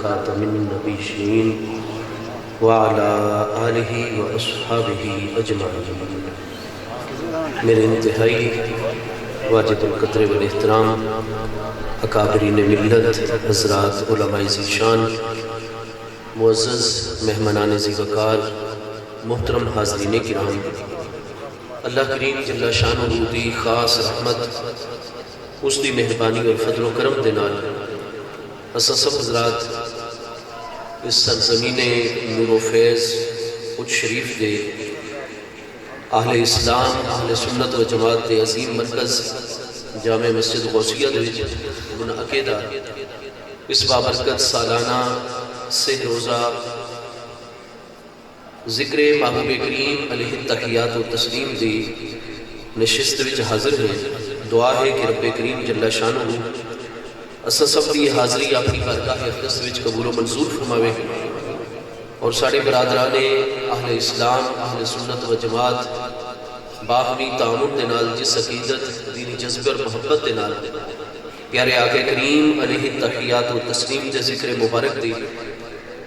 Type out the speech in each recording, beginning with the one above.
خاتم النبیین وعلی آلہ واصحابہ اجمعین۔ میرے انتہائی واجب القدر والاحترام اکابرین ملت حضرات علماء ذیشان، معزز مہمانان ذی وقار، محترم حاضرین کرام، اللہ کریم جل شانہ دی خاص رحمت اس دی مہربانی اور فضل و کرم دے نال اساں سب حضرات اس سرزمین نور و فیض اچ شریف دے اہل اسلام اہل سنت و جماعت دے عظیم مرکز جامع مسجد غوثیہ دے وچ منعقدہ اس بابرکت سالانہ سہ روزہ ذکر محبوب کریم علیہ التحیات و تسلیم دی نشست وچ حاضر ہیں۔ دعا ہے کہ رب کریم جل شانہ اساں سب دی حاضری اپنی بارگاہ اقدس وچ قبول و منظور فرماوے اور سارے برادران اہل اسلام اہل سنت و جماعت باہمی تعامل دے نال جس عقیدت دینی جذبے اور محبت دے نال پیارے آقا کریم علیہ التحیات و تسلیم دے ذکر مبارک دی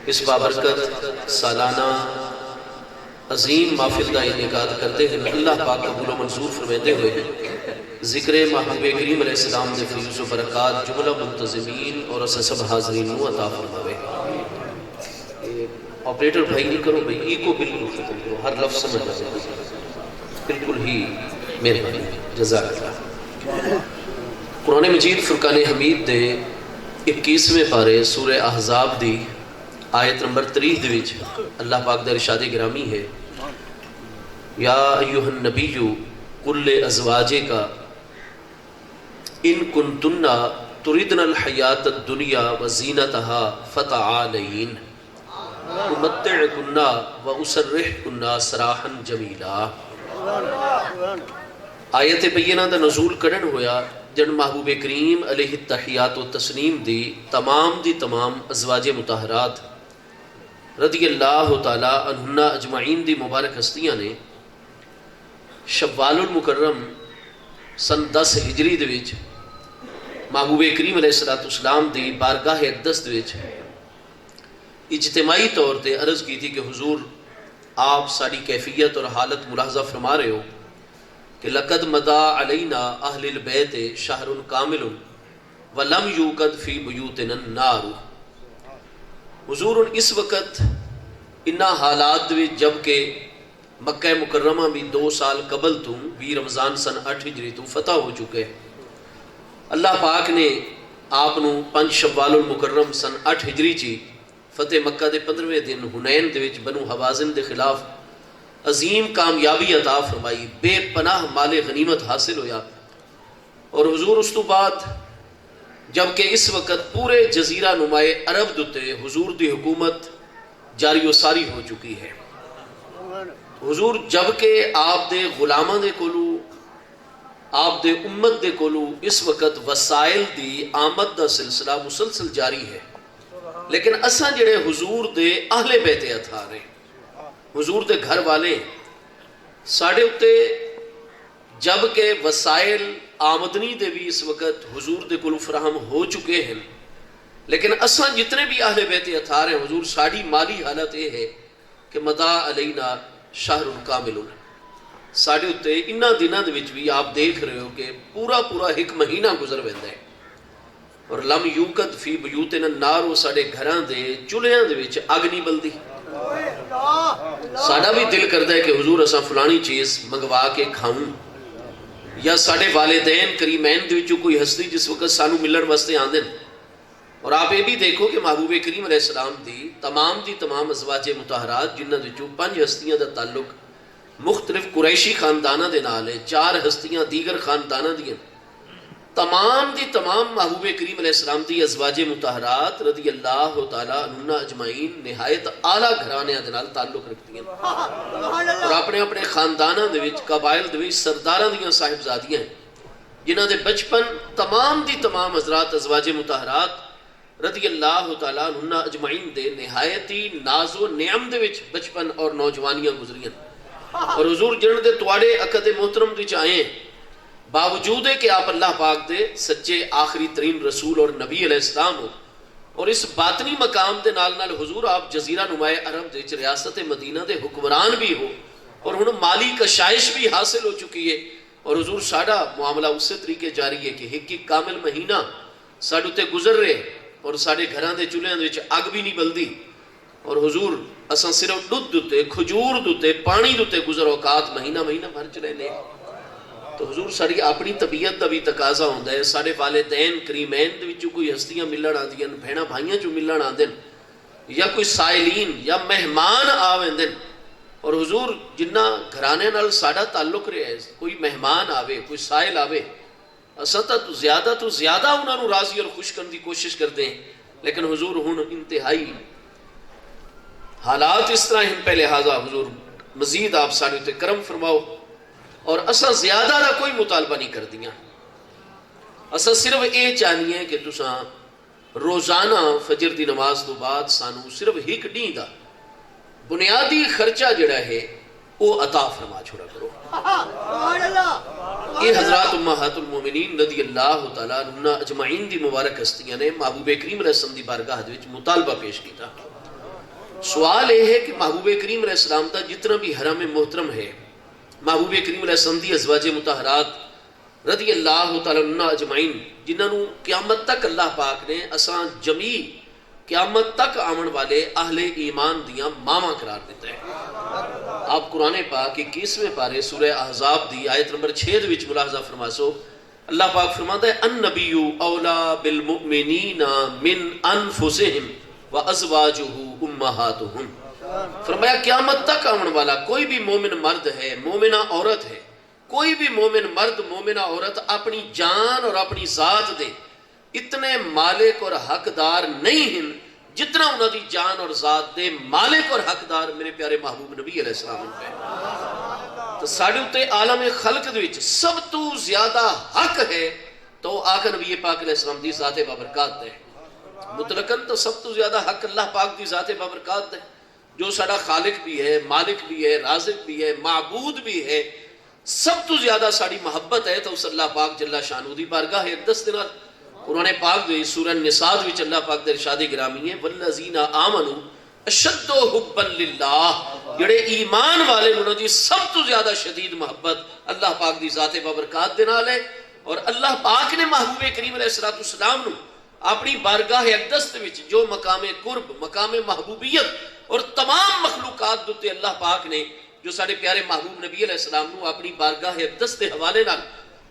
اس بابرکت سالانہ عظیم محفل دا انعقاد کرتے ہیں، اللہ پاک قبول و منظور فرماتے ہوئے ذکر محبوب کریم علیہ السلام دے فیض و برکات جملہ منتظمین اور اسا سب حاضرین نو عطا فرماوے۔ آپریٹر بھائی نہیں کرو بھائی، ایکو بالکل ختم کرو، ہر لفظ سمجھ جائے، بالکل ہی مہربانی، جزاک اللہ۔ قرآن مجید فرقان حمید دے 21ویں پارے سورہ احزاب دی آیت نمبر 30 دے وچ اللہ پاک دا ارشاد گرامی ہے، یا ایھا النبی قل لازواجک ان کنتن تردن الحیات الدنیا وزینتها فتعالین امتعکن واسرحکن سراحا جمیلا۔ آیت بینہ دا نزول کرن ہویا جن محبوب کریم علیہ التحیات و تسلیم دی تمام ازواج مطہرات رضی اللہ تعالی عنہن اجمعین دی مبارک ہستیاں نے شوال المکرم سن 10 ہجری دے وچ محبوب کریم علیہ السلام دی بارگاہ اقدس دے وچ اجتماعی طور تے عرض کی تھی کہ حضور آپ ساری کیفیت اور حالت ملاحظہ فرما رہے ہو کہ لقد مضى علینا اہل البیت شہر کامل ولم یوقد فی بیوتنا النار۔ حضور اس وقت انہا حالات جبکہ مکہ مکرمہ بھی 2 سال قبل تو 20 رمضان سن 8 ہجری تو فتح ہو چکے، اللہ پاک نے آپ 5 شوال المکرم سن 8 ہجری چی فتح مکہ دے 15ویں دن حنین دے وچ بنو حوازن دے خلاف عظیم کامیابی عطا فرمائی، بے پناہ مال غنیمت حاصل ہویا، اور حضور اس تو بعد جبکہ اس وقت پورے جزیرہ نمائے عرب دتے حضور دی حکومت جاری و ساری ہو چکی ہے۔ حضور جبکہ آپ دے غلامہ دے کولو آپ دے امت دے کولو اس وقت وسائل دی آمد دا سلسلہ مسلسل جاری ہے، لیکن اساں جڑے حضور دے اہل بیت اطہار ہیں، حضور دے گھر والے ساڑھے اتے جبکہ وسائل آمدنی دے بھی اس وقت حضور دے کلو فراہم ہو چکے ہیں، لیکن اساں جتنے بھی اہل بیت اطہار ہیں حضور ساڑھی مالی حالت یہ ہے کہ مضى علینا شہر کامل، ساڑھے اتے انہا دنہ دے وچ بھی آپ دیکھ رہے ہو کہ پورا 1 مہینہ گزر ویندہ ہے، اور لم یوقد فی بیوتنا النار، ساڑھے گھراں دے چولہیاں دے وچ اگ نہیں بلدی۔ ساڑھا بھی دل کرتا ہے کہ حضور اساں فلانی چیز منگوا کے کھاؤں، یا ساڑھے والدین کریمین دے وچوں کوئی ہستی جس وقت سانو ملن واسطے آندن۔ اور آپ یہ بھی دیکھو کہ محبوب کریم علیہ السلام دی تمام ازواج مطہرات جنہاں دے وچوں 5 ہستیاں دا تعلق مختلف قریشی خاندانہ دے نال ہے، 4 ہستیاں دیگر خاندانہ دیاں، تمام محبوب کریم علیہ السلام دی ازواج مطہرات رضی اللہ تعالی عنہن اجمعین نہایت اعلیٰ گھرانے دے نال تعلق رکھتی ہیں، اور اپنے خاندانہ دے وچ قبائل دے وچ سرداراں دیاں صاحبزادیاں ہیں جنہاں دے بچپن تمام حضرات ازواج مطہرات رضی اللہ تعالی عنہن اجمعین دے نہایتی ناز و نعم دے وچ بچپن اور نوجوانیاں گزریاں، اور حضور جنہاں دے تواڑے عقد محترم وچ آئے ہیں، باوجود ہے کہ آپ اللہ پاک دے سچے آخری ترین رسول اور نبی علیہ السلام ہو، اور اس باطنی مقام دے نال نال حضور آپ جزیرہ نمائے عرب دے ریاست مدینہ دے حکمران بھی ہو اور ہن مالی کشائش بھی حاصل ہو چکی ہے، اور حضور ساڑا معاملہ اسی طریقے جاری ہے کہ ایک کامل مہینہ ساڑھے تے گزر رہے اور ساڑھے گھران دے چولہے دے اگ بھی نہیں بلدی، اور حضور اساں صرف دودھ دوتے کھجور دوتے پانی دوتے گزر اوقات مہینہ مہینہ بھر چلے لے۔ تو حضور ساری اپنی طبیعت دا بھی تقاضا ہوندا ہے، سارے والدین کریمین دے وچوں کوئی ہستیاں ملن آندیاں، بہناں بھائیاں چوں ملن آندن، یا کوئی سائلین یا مہمان آوندن، اور حضور جنہ گھرانے نال ساڈا تعلق رہا ہے، کوئی مہمان آوے کوئی سائل آوے، اساں تو زیادہ انہاں نوں راضی اور خوش کرن دی کوشش کرتے ہیں، لیکن حضور ہن انتہائی حالات اس طرح ہیں، پہلے لہٰذا حضور مزید آپ ساڑھے تے کرم فرماؤ، اور اساں زیادہ دا کوئی مطالبہ نہیں کر دیاں، اساں صرف یہ چاہنی ہے کہ تساں روزانہ فجر دی نماز تو بعد سانو صرف ایک ڈی دا بنیادی خرچہ جڑا ہے وہ عطا فرما چھوڑا کرو۔ یہ حضرات امہات المومنین رضی اللہ تعالیٰ عنہ اجمعین دی مبارک ہستیاں نے محبوب کریم علیہ السلام دی بارگاہ دے وچ مطالبہ پیش کیتا۔ سوال یہ ہے کہ محبوب کریم علیہ السلام دا جتنا بھی حرم محترم ہے، محبوب کریم علیہ السلام دی ازواج مطہرات رضی اللہ تعالیٰ عنہ اجمعین جنہاں نو قیامت تک اللہ پاک نے اساں جمی قیامت تک آمن والے اہل ایمان دیاں ماما قرار دیتا ہے۔ آپ قرآن پاک 21ویں پارے سورہ احزاب دی آیت نمبر 6 دے وچ ملاحظہ فرماسو، اللہ پاک فرماتا ہے النبی اولا بالمؤمنین من انفسہم وازواجہ امہاتہم، فرمایا قیامت تک آمن والا کوئی بھی مومن مرد ہے، مومنہ عورت ہے، کوئی بھی مومن مرد مومنہ عورت اپنی جان اور اپنی ذات دے اتنے مالک اور حقدار نہیں ہیں جتنا انہوں دی جان اور ذات دے مالک اور حقدار میرے پیارے محبوب نبی علیہ السلام پہ۔ تو ساڑھے اتے عالم خلق دے وچ سب تو زیادہ حق ہے تو آقا نبی پاک علیہ السلام دی ذات بابرکات دے، مطلقاً تو سب تو زیادہ حق اللہ پاک دی ذات بابرکات دے، جو ساڑھا خالق بھی ہے، مالک بھی ہے، رازق بھی ہے، معبود بھی ہے، سب تو زیادہ ساڑھی محبت ہے تو اس اللہ پاک جللہ شانہ دی بارگاہ اقدس دنال قرآن پاک دے سورہ النساء وچ اللہ پاک دے ارشاد گرامی ہے والذین آمنوا اشد حبا للہ، جڑے ایمان والے انہوں دی سب تو زیادہ شدید محبت اللہ پاک دی ذات بابرکات دنال ہے، اور اللہ پاک نے محبوب کریم علیہ السلام نو اپنی بارگاہ اقدس وچ جو مقام قرب مقام محبوبیت اور تمام مخلوقات دوتے اللہ پاک نے جو سارے پیارے محبوب نبی علیہ السلام نو اپنی بارگاہ اقدس دے حوالے نال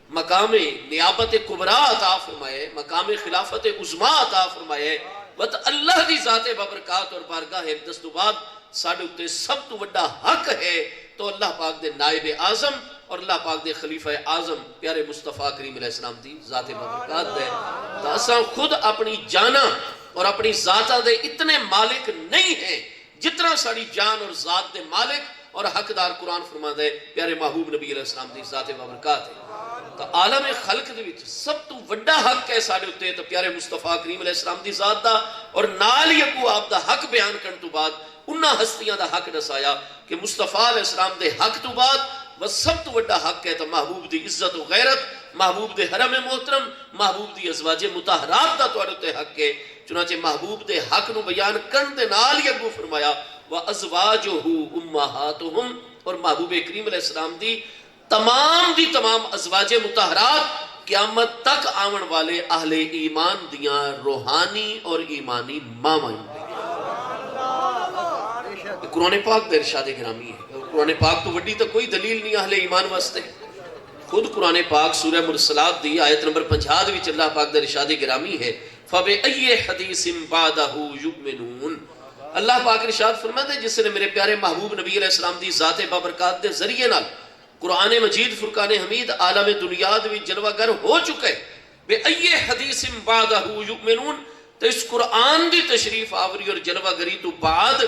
مقام نیابت کبریٰ عطا فرمائے، مقام خلافت عظمیٰ عطا فرمائے، وقت اللہ دی ذات بابرکات اور بارگاہ اقدس تو بعد ساڑھے اتے سب تو وڈا حق ہے تو اللہ پاک دے نائب اعظم اور اللہ پاک دے خلیفہ اعظم پیارے مصطفیٰ کریم علیہ السلام دی ذات بابرکات دے۔ تو اساں خود اپنی جانا اور اپنی ذاتہ دے اتنے مالک نہیں ہیں جتنا ساری جان اور ذات دے مالک اور حقدار قرآن فرما دے پیارے محبوب نبی علیہ السلام دی ذات بابرکات ہے۔ تو عالم خلق دے وچ سب تو وڈا حق ہے ساڑھے اتے تو پیارے مصطفیٰ کریم علیہ السلام دی ذات دا، اور نال ہی اگو آپ دا حق بیان کرن تو بعد انہاں ہستیاں دا حق دسایا کہ مصطفیٰ علیہ السلام دے حق تو بعد بس سب تو وڈا حق ہے تو محبوب دی عزت و غیرت، محبوب دے حرم محترم، محبوب دی ازواج مطہرات دا توڑ تے حق ہے۔ چنانچہ محبوب دے حق نو بیان کرن دے نال ہی اگو فرمایا وَأَزْوَاجُهُ أُمَّهَاتُهُمْ، اور محبوب کریم علیہ السلام دی تمام ازواج مطہرات قیامت تک آمن والے اہل ایمان دیاں روحانی اور ایمانی مامائیں۔ قرآن پاک دے ارشاد گرامی ہے، قرآن پاک تو وڈی تو کوئی دلیل نہیں اہل ایمان واسطے، خود قرآن پاک سورہ مرسلات دی آیت نمبر 50 وچ اللہ پاک دے ارشاد گرامی ہے فَبِأَيِّ حَدِيثٍ بَعْدَهُ يُؤْمِنُونَ، اللہ پاک ارشاد فرماتا ہے جس نے میرے پیارے محبوب نبی علیہ السلام دی ذات بابرکات دے ذریعے نال قرآن مجید فرقان حمید عالم دنیا بھی جلوہ گر ہو چکے، بے ای حدیث بعدہ یؤمنون، تو اس قرآن دی تشریف آوری اور جلوہ گری تو بعد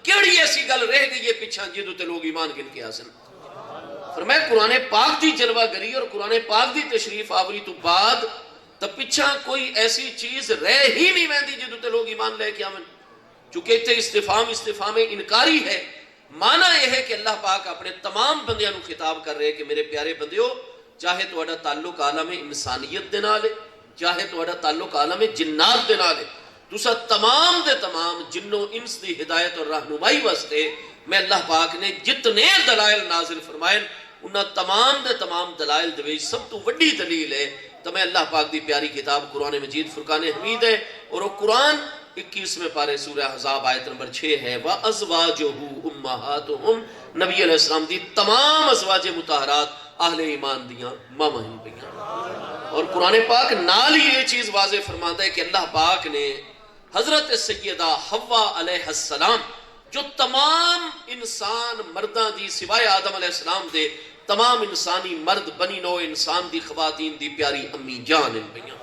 کیڑی ایسی گل رہ گئی ہے پیچھا جدو تے لوگ ایمان گن کے آسن۔ فرمایا قرآن پاک دی جلوہ گری اور قرآن پاک دی تشریف آوری تو بعد تو پیچھا کوئی ایسی چیز رہ ہی نہیں میں دی جدو تے لوگ ایمان لے کے آمن، چونکہ تے استفہام انکاری ہے، معنی یہ ہے کہ اللہ پاک اپنے تمام بندیاں نو خطاب کر رہے کہ میرے پیارے بندیو، چاہے تو اڈا تعلق عالم انسانیت دے نال ہے، چاہے تو اڈا تعلق عالم جنات دے نال ہے، تسا تمام دے تمام جنوں انس دی ہدایت اور رہنمائی واسطے میں اللہ پاک نے جتنے دلائل نازل فرمائے انہاں تمام دے تمام دلائل دے وچ سب تو وڈی دلیل ہے تو میں اللہ پاک دی پیاری کتاب قرآن مجید فرقان حمید ہے، اور وہ قرآن 21ویں پارے سورہ احزاب آیت نمبر 6 ہے وَأَزْوَاجُهُ أُمَّهَاتُهُمْ نبی علیہ السلام دی تمام ازواج مطہرات اہل ایمان دیاں ماما ہی بیاں۔ اور قرآن پاک نال ہی یہ چیز واضح فرماتا ہے کہ اللہ پاک نے حضرت سیدہ حوا علیہ السلام جو تمام انسان مرداں دی سوائے آدم علیہ السلام دے تمام انسانی مرد بنی نو انسان دی خواتین دی پیاری امی جان ان بیاں،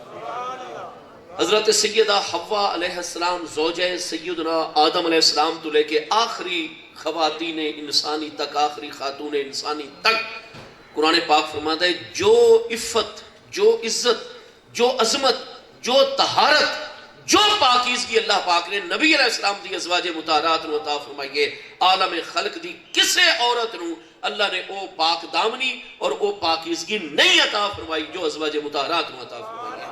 حضرت سیدہ حوا علیہ السلام زوجہ سیدنا آدم علیہ السلام تو لے کے آخری خواتین انسانی تک، آخری خاتون انسانی تک، قرآن پاک فرماتا ہے جو عفت، جو عزت، جو عظمت، جو طہارت، جو پاکیزگی اللہ پاک نے نبی علیہ السلام دی ازواج مطہرات نو عطا فرمائیے، عالم خلق دی کسے عورت نو اللہ نے او پاک دامنی اور او پاکیزگی نہیں عطا فرمائی جو ازواج مطہرات نو عطا فرمائیے۔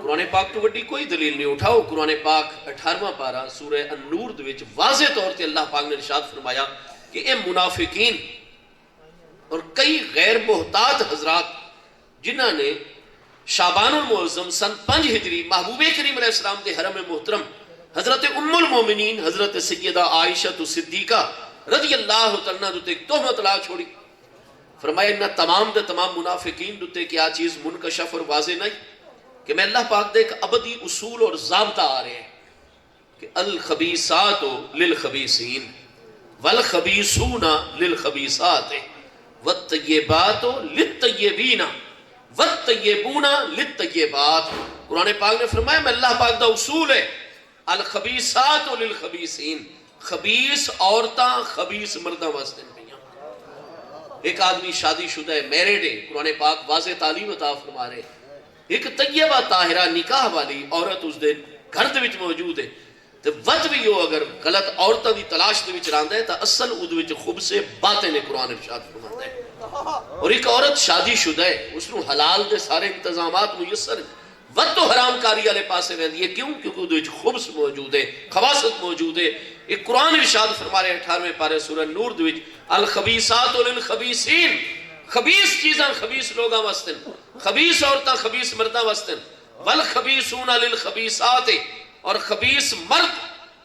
قرآن پاک تو وڈی کوئی دلیل نہیں، اٹھاؤ قرآن پاک 18واں پارہ سورہ النور دے وچ واضح طور تے اللہ پاک نے ارشاد فرمایا کہ اے منافقین اور کئی غیر محتاط حضرات جنہاں نے شعبان المعظم سن 5 ہجری محبوب کریم علیہ السلام دے حرم محترم حضرت ام المومنین حضرت سیدہ عائشہ صدیقہ رضی اللہ تعالیٰ دوتے ایک تہمت لا چھوڑی، فرمایا انہا تمام دے تمام منافقین دوتے کیا چیز منکشف اور واضح نہیں کہ میں اللہ پاک دے ایک ابدی اصول اور ضابطہ آ رہے ہیں کہ الخبیثات للخبیثین والخبیثون للخبیثات والطیبات للطیبین والطیبون للطیبات۔ قرآن پاک نے فرمایا میں اللہ پاک دا اصول ہے الخبیثات للخبیثین، خبیث عورتاں خبیث مرداں واسطے نہیں۔ ایک آدمی شادی شدہ ہے، میرڈ ہے، قرآن پاک واضح تعلیم عطا فرما رہے، ایک طیبہ طاہرہ نکاح والی عورت اس دے گھر دے وچ موجود ہے تو ود بھی ہو اگر غلط عورتاں دی تلاش دے وچ رہندا ہے تو اصل اود وچ خوب سے باتیں نے قرآن ارشاد فرماتا ہے۔ اور ایک عورت شادی شدہ ہے، اس نو حلال دے سارے انتظامات میسر ہیں، ود تو حرام کاری والے پاسے رہندی ہے، کیوں؟ کیونکہ اود وچ خبث موجود ہے، خباثت موجود ہے۔ ایک قرآن ارشاد فرما رہے 18ویں پارے سورہ نور دے وچ الخبیثات للخبیثین، خبیث چیزاں خبیث لوگاں واسطے، خبیث عورتاں خبیث مرداں واسطے، والخبیثون للخبیثات، اور خبیث مرد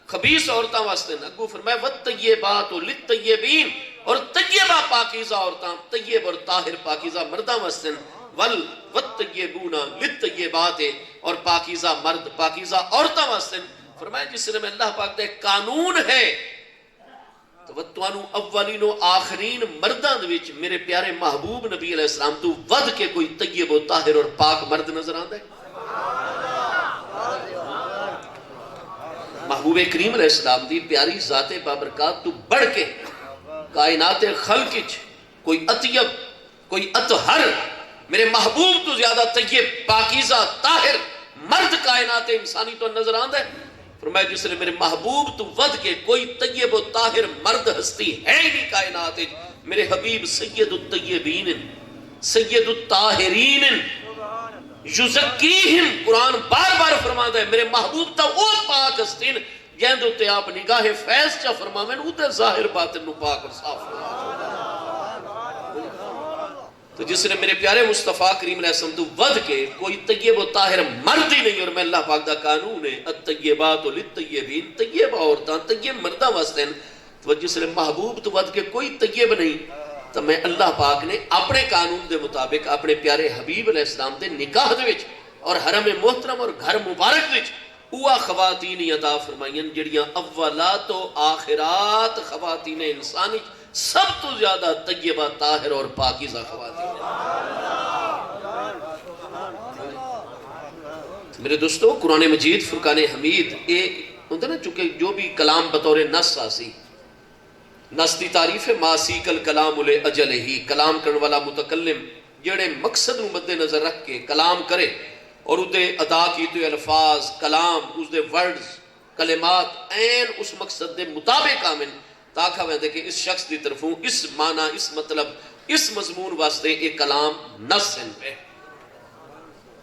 خبیث عورتاں واسطے۔ اگو فرمایا والطیبات للطیبین، اور طیبہ پاکیزہ عورتاں طیب اور طاہر پاکیزہ مرداں واسطے، والطیبون للطیبات، اور پاکیزہ مرد پاکیزہ عورتاں واسطے۔ فرمایا جس نے میں اللہ پاک دے قانون ہے تو وَتُوَانُ اولین و آخرین مردان دویچ میرے پیارے محبوب نبی علیہ السلام تو ود کے کوئی طیب و طاہر اور پاک مرد نظر آندہ ہے؟ محبوب کریم علیہ السلام دی پیاری ذات بابرکات تو بڑھ کے کائنات خلقچ کوئی اطیب کوئی اطہر میرے محبوب تو زیادہ طیب پاکیزہ طاہر مرد کائنات انسانی تو نظر آندہ ہے؟ فرمایا جس نے میرے محبوب تو ود کے کوئی طیب و طاہر مرد ہستی ہے ہی نہیں کائنات، میرے حبیب سید الطیبین سید الطاہرین یزکیہم، قرآن بار بار فرماتا ہے میرے محبوب تا وہ پاک ہستین جہاں تے آپ نگاہ فیض چا فرماویں اوتے ظاہر باطن نو پاک اور صاف فرماویں۔ تو جس نے میرے پیارے مصطفیٰ کریم علیہ السلام تو ود کے کوئی طیب و طاہر مرد ہی نہیں، اور میں اللہ پاک دا قانون ہے الطیبات للطیبین، طیب عورتاں طیب مرداں واسطے، تو جس نے محبوب تو ود کے کوئی طیب نہیں، تو میں اللہ پاک نے اپنے قانون دے مطابق اپنے پیارے حبیب علیہ السلام دے نکاح دے وچ اور حرم محترم اور گھر مبارک وچ اوہ خواتین عطا فرمائیں جڑیاں اولات و آخرات خواتین انسانی سب تو زیادہ طیبہ طاہر اور پاکیزہ خواتین ہیں۔ میرے دوستو قرآن مجید فرقان حمید ہوتا نا، چونکہ جو بھی کلام بطور نص آسی، نص دی تعریف ہے ما سیک الکلام لے اجل ہی، کلام کرنے والا متکلم جڑے مقصد مد نظر رکھ کے کلام کرے اور اسے ادا کیتے الفاظ کلام اس دے ورڈز کلمات این اس مقصد دے مطابق آمن تاکہ میں دیکھیں اس شخص دی طرفوں اس معنی اس مطلب اس مضمون واسطے ایک کلام نص ان پہ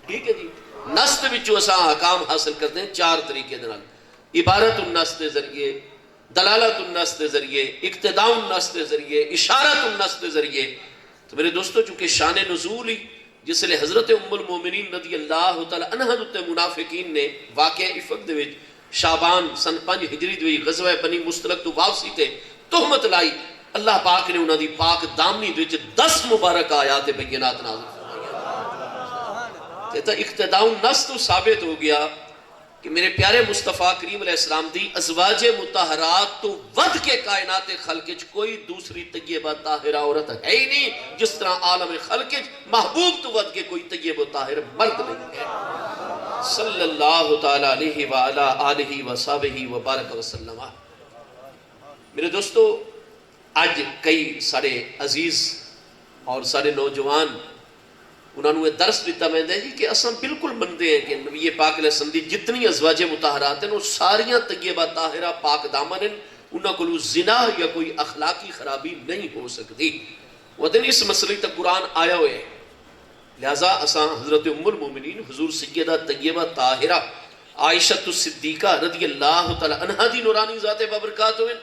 ٹھیک ہے جی۔ نس دے وچوں اساں احکام حاصل کرتے ہیں 4 طریقے دے نال، عبارت النس دے ذریعے، دلالت النس دے ذریعے، اقتداء النس دے ذریعے، اشارت النس دے ذریعے۔ تو میرے دوستو چونکہ شان نزول ہی جس لئے حضرت ام المومنین رضی اللہ تعالی عنہ دے منافقین نے واقعہ افق دے وچ شعبان سن 5 ہجری دے غزوہ بنی مستلق تو واپسی تے تہمت لائی، اللہ پاک نے انہاں دی پاک دامنی دے وچ 10 مبارک آیات بینات نازل فرمائیاں۔ تے اقتداء النس تو ثابت ہو گیا کہ میرے پیارے مصطفیٰ کریم علیہ السلام دی ازواج مطہرات تو ود کے کائنات خلقچ کوئی دوسری طیبہ طاہرہ عورت ہے ہی نہیں، جس طرح عالم خلقچ محبوب تو ود کے کوئی طیب و طاہر مرد نہیں ہے۔ صلی اللہ تعالی علیہ وآلہ آلہ وصحبہ وبارک وسلم۔ میرے دوستو آج کئی سارے عزیز اور سارے نوجوان انہوں نے درس دیتا میں دے جی کہ اساں بالکل مندے ہیں کہ نبی پاک علیہ السلام دی جتنی ازواج مطہرات ہیں وہ ساریاں طیبہ طاہرہ پاک دامن ہیں، انہاں کو زنا یا کوئی اخلاقی خرابی نہیں ہو سکتی۔ ودن اس مسئلے تک قرآن آیا ہوئے ہیں، لہذا اساں حضرت ام المومنین حضور سیدہ طیبہ طاہرہ عائشہ الصدیقہ رضی اللہ تعالی عنہ دی نورانی ذات بابرکات ہوئے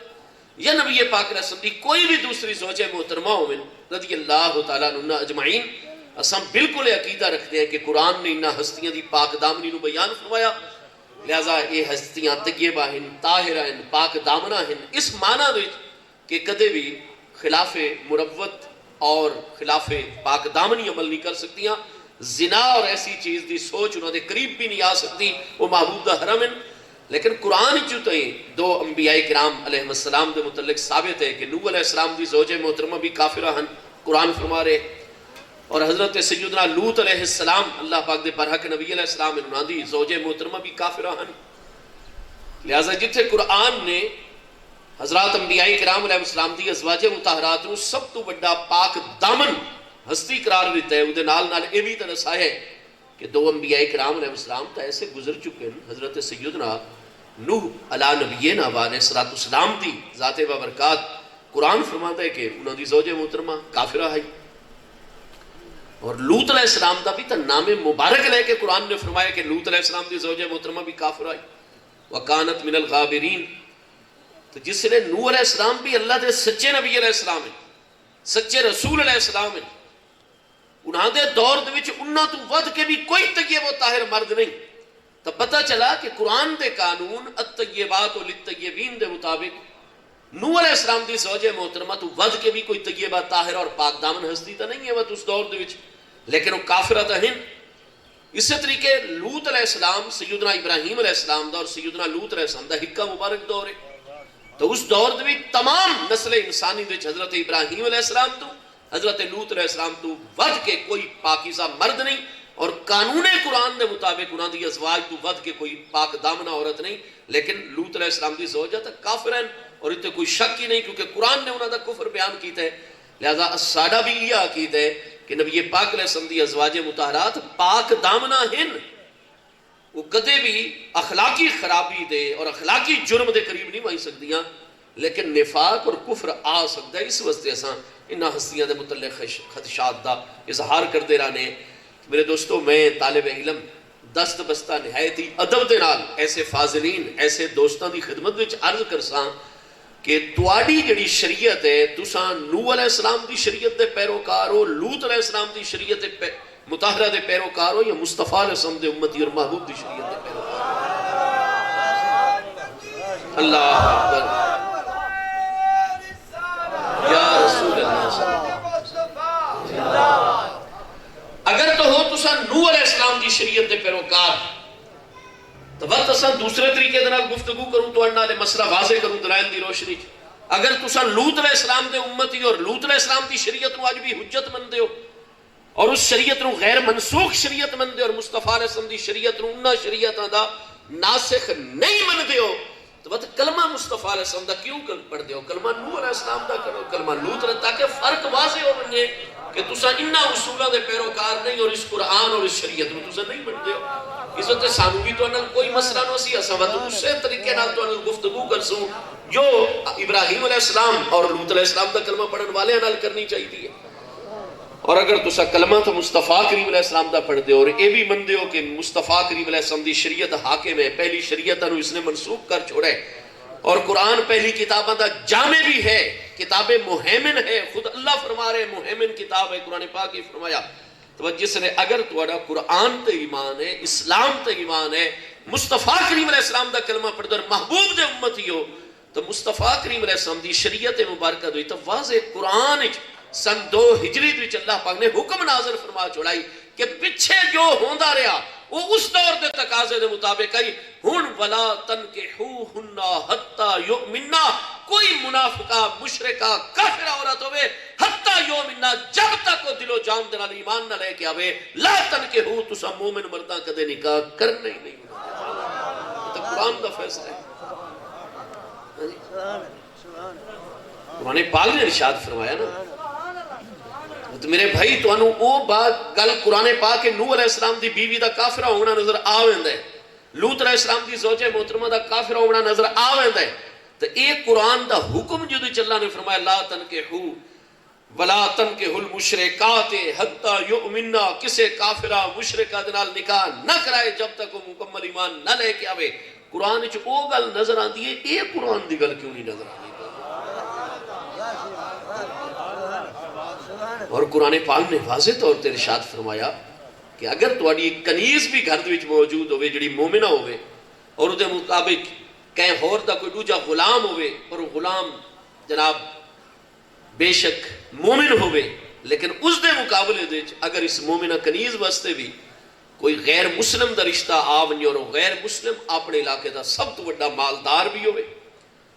یا نبی پاک علیہ السلام دی کوئی بھی دوسری زوجہ محترمہ ہوئے رضی اللہ تعالی عنہ اجمعین، اساں بالکل عقیدہ رکھتے ہیں کہ قرآن نے انہاں ہستیاں دی پاک دامنی نو بیان فرمایا، لہذا یہ ہستیاں طیبہ ہیں، طاہرہ ہیں، پاک دامنہ ہیں، اس معنی دے کہ کدے بھی خلاف مروت اور خلاف پاک دامنی عمل نہیں کر سکتیاں، زنا اور ایسی چیز دی سوچ انہوں نے قریب بھی نہیں آ سکتی، وہ محبوب دا حرم ہیں۔ لیکن قرآن چوتے ہیں 2 انبیاء کرام علیہ السلام دے متعلق ثابت ہے کہ نوح علیہ السلام دی زوجہ محترمہ بھی کافرہ ہیں، قرآن فرما رہے، اور حضرت سیدنا لوط علیہ السلام اللہ پاک دے برحق نبی علیہ السلام انہاں دی زوجہ محترمہ بھی کافرہ ہیں۔ لہذا جتھے قرآن نے حضرات انبیاء کرام علیہ السلام دی ازواج مطہرات نو سب تو بڑا پاک دامن ہستی قرار دیتا ہے، وہ نال نال یہ بھی دسا ہے کہ 2 انبیاء کرام علیہ السلام تو ایسے گزر چکے ہیں، حضرت سیدنا نوح علیہ نبینا علیہ السلام دی ذات بابرکات قرآن فرماتا ہے کہ انہوں دی زوجہ محترمہ کافرہ ہے، اور لوط علیہ السلام دا بھی تا نام مبارک لے کے قرآن نے فرمایا کہ لوط علیہ السلام دی زوجہ محترمہ بھی کافر آئی وَقَانَتْ مِنَ الْغَابِرِينَ۔ تو جس نے نوح علیہ السلام بھی اللہ دے سچے نبی علیہ السلام ہیں، سچے رسول علیہ السلام ہیں، انہاں دے دور دے وچ انہاں تو ود کے بھی کوئی طیب و طاہر مرد نہیں، تو پتہ چلا کہ قرآن دے قانون الطیبات للطیبین دے مطابق نوح علیہ السلام دی زوجہ محترمہ تو ود کے بھی کوئی طیبہ طاہر اور پاک دامن ہستی تا نہیں ہے وہ اس دور دے وچ، لیکن وہ کافرہ تا ہیں۔ اسی طریقے لوط علیہ السلام سیدنا ابراہیم علیہ السلام دا اور سیدنا لوط علیہ السلام دا حکہ مبارک دور ہے، تو اس دور دے وچ تمام نسل انسانی دے حضرت ابراہیم علیہ السلام تو حضرت لوط علیہ السلام تو ود کے کوئی پاکیزہ مرد نہیں، اور قانون قرآن دے مطابق انہاں دی ازواج تو ود کے کوئی پاک دامنہ عورت نہیں، لیکن لوط علیہ السلام دی زوجہ تک کافر ہیں، اور اتنے کوئی شک ہی نہیں کیونکہ قرآن نے انہاں دا کفر بیان کیتا ہے۔ لہذا ساڈا بھی یہ عقید ہے کہ نبی پاک علیہ السلام دی ازواج مطہرات پاک دامنہ ہیں، وہ کدے بھی اخلاقی خرابی دے اور اخلاقی جرم دے قریب نہیں بھائی سکتیاں، لیکن نفاق اور کفر آ سکتا ہے۔ اس واسطے اساں انہاں ہستیاں دے متعلق خدشات دا اظہار کردے رہنے۔ میرے دوستو، میں طالب علم دست بستہ نہایت ہی ادب دے نال ایسے فاضلین ایسے دوستاں دی خدمت وچ عرض کرساں کہ تواڈی جڑی شریعت ہے، تساں نوح علیہ السلام دی شریعت دے پیروکار ہو، لوط علیہ السلام دی شریعت مطہرہ دے پیروکار ہو، یا مصطفیٰ علیہ السلام دے امتی اور محبوب دی شریعت دے پیروکار ہو؟ اللہ اکبر، یا رسول اللہ صلی اللہ علیہ وسلم۔ اگر تو ہو تساں نوح علیہ السلام دی شریعت دے پیروکار، تو وقت اساں دوسرے طریقے دے نال گفتگو کروں تو انہاں نے مسئلہ واضح کروں دلائل دی روشنی۔ اگر تساں لوط علیہ السلام دے امتی اور لوط علیہ السلام دی شریعت نو اج بھی حجت مندے ہو، اور اس شریعت نو غیر منسوخ شریعت مندے اور مصطفیٰ علیہ السلام دی شریعت نو انہاں شریعتاں دا ناسخ نہیں مندے ہو، تو بات کلمہ مصطفیٰ علیہ السلام دا کیوں پڑھ دے ہو؟ کلمہ نوح علیہ السلام دا کرو، کلمہ لوط علیہ، تاکہ فرق واضح ہو بنے کہ تساں انہاں اصولہ دے پیروکار نہیں اور اس قرآن اور اس شریعت میں تساں نہیں بن دے ہو۔ اس وقت سانو بھی تو انہاں کوئی مسئلہ نہ سی، اساں وقت اسے طریقے نال تو انہاں گفتگو کرسوں جو ابراہیم علیہ السلام اور لوط علیہ السلام دا کلمہ پڑھن والے انہاں کرنی چاہیے۔ اور اگر تسا کلمہ تو مصطفیٰ کریم علیہ السلام دا پڑھ دے اور اے بھی من دیو کہ مصطفیٰ کریم علیہ السلام دی شریعت حاکم ہے، پہلی شریعت انہوں اس نے منسوخ کر چھوڑے، اور قرآن پہلی کتابہ دا جامع بھی ہے، کتاب مہیمن ہے، خود اللہ فرما رہے مہیمن کتاب ہے، قرآن پاک ہی فرمایا۔ تو جس نے اگر توڑا قرآن تے ایمان ہے، اسلام تے ایمان ہے، مصطفیٰ کریم علیہ السلام دا کلمہ پڑھ در محبوب دے امتی ہو، تو مصطفیٰ کریم علیہ السلام دی شریعت مبارکہ دوئی تو واضح قرآن سن 2 ہجری دوئی اللہ پاک نے حکم نازل فرما چھوڑائی کہ پچھے جو ہوندہ رہا وہ اس دور دے تقاضے دے مطابق آئی ہن ولا تنکحوہن حتی یؤمننا، کوئی منافقہ مشرکہ کافرہ عورت ہوئے حتی یؤمننا، جب تک وہ دل و جان دے نال ایمان نہ لے کے آوے، لا تنکحو، تسا مومن مردہ کدے نکاح کرنے ہی نہیں ہونا، تو قرآن دا فیصلہ ہے۔ قرآن پاک نے ارشاد فرمایا نا، تو میرے بھائی تو انہوں وہ بات گل قرآن پاک کے نوح علیہ السلام دی بیوی دا کافرہ ہونا نظر آویندہ ہے، لوط علیہ السلام دی زوجہ محترمہ دا کافرہ ہونا نظر آویندہ ہے، تو ایک قرآن دا حکم جو دی اللہ نے فرمایا لا تنکحو ولا تنکحو المشرکات حتی یؤمننا، کسے کافرہ مشرکہ دنال نکاح نہ کرائے جب تک وہ مکمل ایمان نہ لے کے آوے۔ قرآن چ او گل نظر آتی ہے، ایک قرآن دی گل کیوں نہیں نظر آتی؟ اور قرآن پاک نے واضح طور تے ارشاد فرمایا کہ اگر تواڈی کنیز بھی گھر وچ موجود ہوئے جڑی مومنہ ہوئے اور دے مطابق کہیں ہور دا کوئی دوجا غلام ہوئے اور غلام جناب بے شک مومن ہوئے، لیکن اس دے مقابلے دے اگر اس مومنہ کنیز واسطے بھی کوئی غیر مسلم دا رشتہ آونی اور غیر مسلم اپنے علاقے دا سب تو بڑا مالدار بھی ہوئے،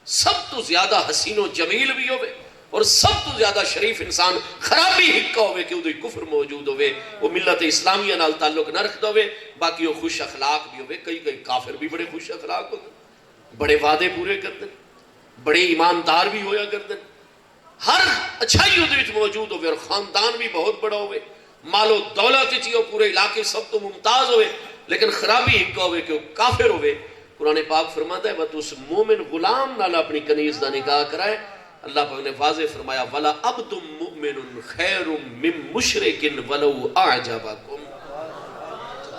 سب تو زیادہ حسین و جمیل بھی ہوئے اور سب تو زیادہ شریف انسان خرابی ہکا ہوئے کہ ادھے کفر موجود ہوئے، وہ ملت اسلامیہ نال تعلق نہ رکھتا ہوئے، باقی وہ خوش اخلاق بھی ہوئے، کئی کافر بھی بڑے خوش اخلاق ہوتے، بڑے وعدے پورے کرتے، بڑے ایماندار بھی ہویا کرتے، ہر اچھائی ادھے موجود ہوئے اور خاندان بھی بہت بڑا ہوئے، مال و دولت چیئے پورے علاقے سب تو ممتاز ہوئے، لیکن خرابی ہکا ہوئے کہ وہ کافر ہوئے۔ قرآن پاک فرماتا ہے وہ تو اس مومن غلام نال اپنی کنیز دا نکاح کرائے۔ اللہ پاک نے واضح فرمایا وَلَا عَبْدٌ مُؤْمِنٌ خَيْرٌ مِّن مُشْرِكٍ وَلَوْ أَعْجَبَكُمْ،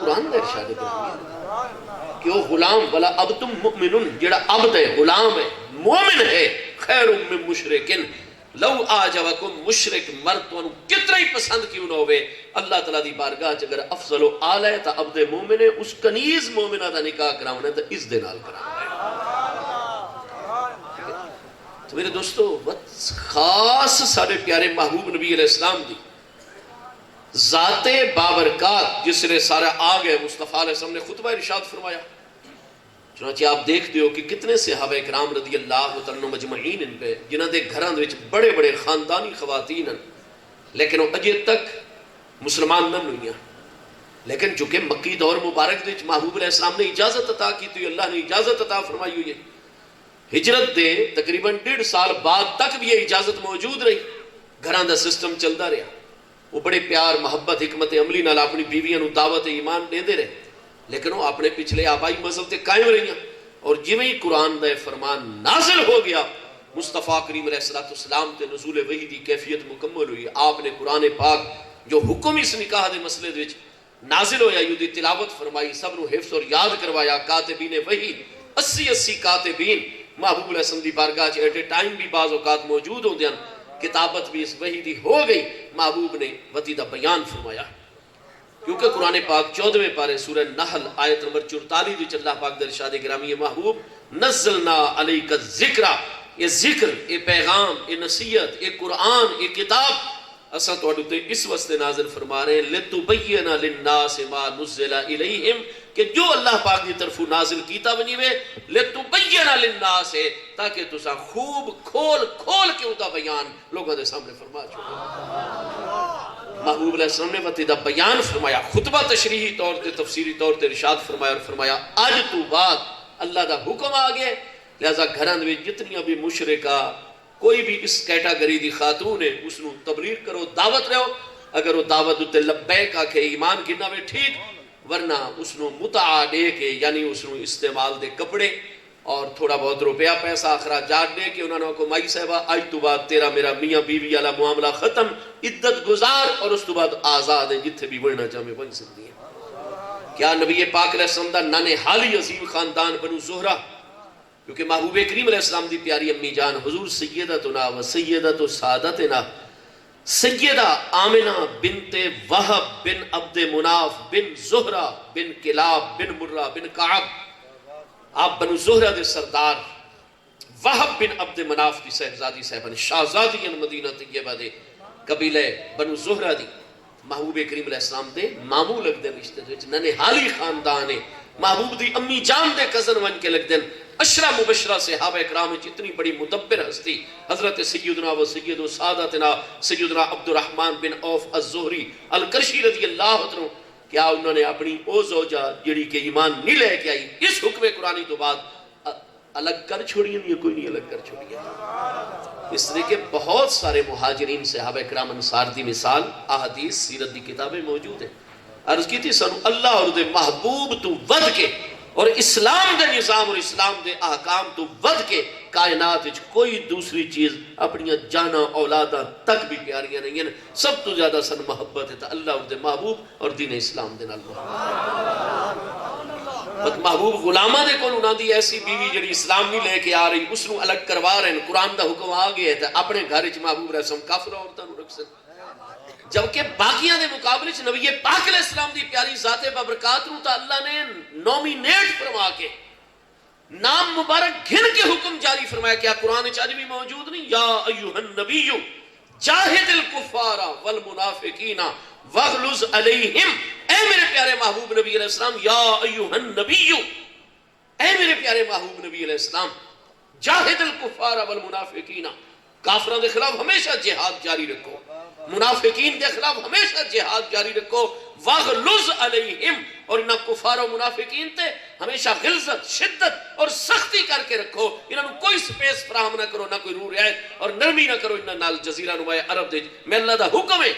قرآن نے ارشاد فرمایا کہ وہ غلام وَلَا عَبْدٌ مُؤْمِنٌ، جڑا عبد ہے غلام ہے مومن ہے، خَيْرٌ مِّن مُشْرِكٍ لَوْ أَعْجَبَكُمْ، مشرک مرد تو کتنا ہی پسند کیوں نہ ہوئے، اللہ تعالیٰ دی بارگاہ اگر افضل و اعلی ہے تو عبد مومن ہے، اس کنیز مومنہ دا نکاح کراؤنا ہے تو اس دے نال کراؤنا ہے۔ تو میرے دوستو خاص سارے پیارے محبوب نبی علیہ السلام دی ذات بابرکات جس نے سارا آگئے مصطفیٰ علیہ السلام نے خطبہ ارشاد فرمایا، چنانچہ آپ دیکھ دیو کہ کتنے صحابہ کرام رضی اللہ تعالیٰ مجمعین ان پہ جنہاں دے گھران دے بڑے بڑے خاندانی خواتین ہیں، لیکن وہ اجے تک مسلمان نہ ہوئی ہیں، لیکن چونکہ مکی دور مبارک دے محبوب علیہ السلام نے اجازت عطا کی تو اللہ نے اجازت عطا فرمائی ہوئی ہے، ہجرت دے تقریباً 1.5 سال بعد تک بھی یہ اجازت موجود رہی، گھران دا سسٹم چلدا رہا، وہ بڑے پیار محبت حکمت عملی نال اپنی بیویاں نو دعوت ایمان دے دے رہے، لیکن وہ اپنے پچھلے آبائی مذہب تے قائم رہی ہیں، اور جویں ہی قرآن دا فرمان نازل ہو گیا مصطفیٰ کریم علیہ السلام تے نزول وحی دی کیفیت مکمل ہوئی، آپ نے قرآن پاک جو حکم اس نکاح دے مسئلے دے نازل ہویا یوں دی تلاوت فرمائی، سب نو حفظ اور یاد کروایا، کاتبین وحی 80 کاتبین محبوب علیہ السلام دی بارگاہ ایٹ اے ٹائم بھی بعض اوقات موجود ہوں دیاں، کتابت بھی اس وحی دی ہو گئی، محبوب نے وطی دا بیان فرمایا، کیونکہ قرآن پاک 14ویں پارے سورہ نحل آیت نمبر 44 وچ اللہ پاک در ارشاد گرامی محبوب نزلنا علیک الذکر، یہ ذکر، یہ پیغام، یہ نصیحت، یہ قرآن، یہ کتاب اساں تواڈے تے اس واسطے نازل فرما رہے ہیں لتبین للناس ما نزل الیہم، کہ جو اللہ پاک دی طرف نازل کیتا بنی وے لتبین للناس، تاکہ تساں خوب کھول کھول کے ادا بیان لوگوں دے سامنے فرما چھوڑو۔ محبوب علیہ السلام نے وقت دا بیان فرمایا، خطبہ تشریحی طور تے تفسیری طور تے ارشاد فرمایا اور فرمایا آج تو بعد اللہ دا حکم آگئے، لہذا گھران میں جتنی بھی مشرکہ کوئی بھی اس کیٹاگری دی خاتون ہے اس نو تبلیغ کرو، دعوت رہو، اگر وہ دعوت تے لبیک آکھے ایمان گننا وے ٹھیک، ورنہ اس نو متعا دے کے یعنی اس نو استعمال دے کپڑے اور تھوڑا بہت روپیہ پیسہ اخراجات دے کے انہوں نے کو مائی صاحبہ آج تو بعد تیرا میرا میاں بیوی والا معاملہ ختم، عدت گزار اور اس تو بعد آزاد ہیں، جتھے بھی بڑھنا چاہے بن سکتی ہیں۔ کیا نبی پاک علیہ السلام دا نانے حالی عظیم خاندان بنو زہرہ، کیونکہ محبوب کریم علیہ السلام دی پیاری امی جان حضور سیدتنا و سیدت و سعادتنا سیدہ آمنہ بنت وہب بن عبد مناف بن زہرہ بن کلاب بن مرہ بن کعب، آپ بنو زہرہ دے سردار وہب بن عبد مناف دی صاحبزادی صاحبان شہزادی مدینہ طیبہ دے قبیلہ بنو زہرہ دی محبوب کریم علیہ السلام دے مامو لگ دے رشتے دے ننے حالی خاندانے محبوب دی امی جان دے کزن ون کے لگ دیں۔ عشرہ مبشرہ صحابہ اکرام اتنی بڑی مدبر ہستی حضرت سیدنا و سید و سعادتنا سیدنا عبد الرحمن بن عوف الزہری القرشی رضی اللہ عنہ، کیا انہوں نے اپنی او زوجہ جڑی کے ایمان نہیں لے کے آئی اس حکم قرآنی تو بعد الگ کر چھوڑی ہیں یا کوئی نہیں الگ کر چھوڑی ہے؟ اس طرح کے بہت سارے مہاجرین صحابہ اکرام انصار دی مثال احادیث سیرت دی کتابیں موجود ہیں۔ عرض کی تھی سنو اللہ اور دے محبوب تو ود کے اور اسلام دے نظام اور اسلام دے احکام تو ود کے کائنات وچ کوئی دوسری چیز اپنی جانا اولادہ تک بھی پیاریاں نہیں ہیں، سب تو زیادہ سن محبت ہے تا اللہ اور دے محبوب اور دین اسلام دے نال محبوب۔ محبوب غلامہ دے کول انہاں دی ایسی بیوی جڑی اسلام نہیں لے کے آ رہی اس نو الگ کروا رہے ہیں، قرآن دا حکم آ گیا ہے اپنے گھر وچ محبوب رسم کافر عورتاں نو رکھ سکتے، جبکہ باقیاں دے مقابلے چ نبی پاک علیہ السلام دی پیاری ذات بابرکات نو تا اللہ نے نومینیٹ فرما کے نام مبارک گھن کے حکم جاری فرمایا۔ کیا قرآن وچ اج بھی موجود نہیں؟ یا ایھا النبی جاہد الکفار والمنافقین واغلظ علیہم، اے میرے پیارے محبوب نبی علیہ السلام، یا ایھا النبی، اے میرے پیارے محبوب نبی علیہ السلام، جاہد الکفار والمنافقین، کافروں دے خلاف ہمیشہ جہاد جاری رکھو، منافقین دے خلاف ہمیشہ جہاد جاری رکھو، واغلظ علیہم، اور انہاں کفار و منافقین تے ہمیشہ غلظت شدت اور سختی کر کے رکھو، انہاں نو کوئی سپیس فراہم نہ کرو، نہ کوئی رو رعایت اور نرمی نہ کرو انہاں نال جزیرہ نمائے عرب دے میں اللہ دا حکم ہے۔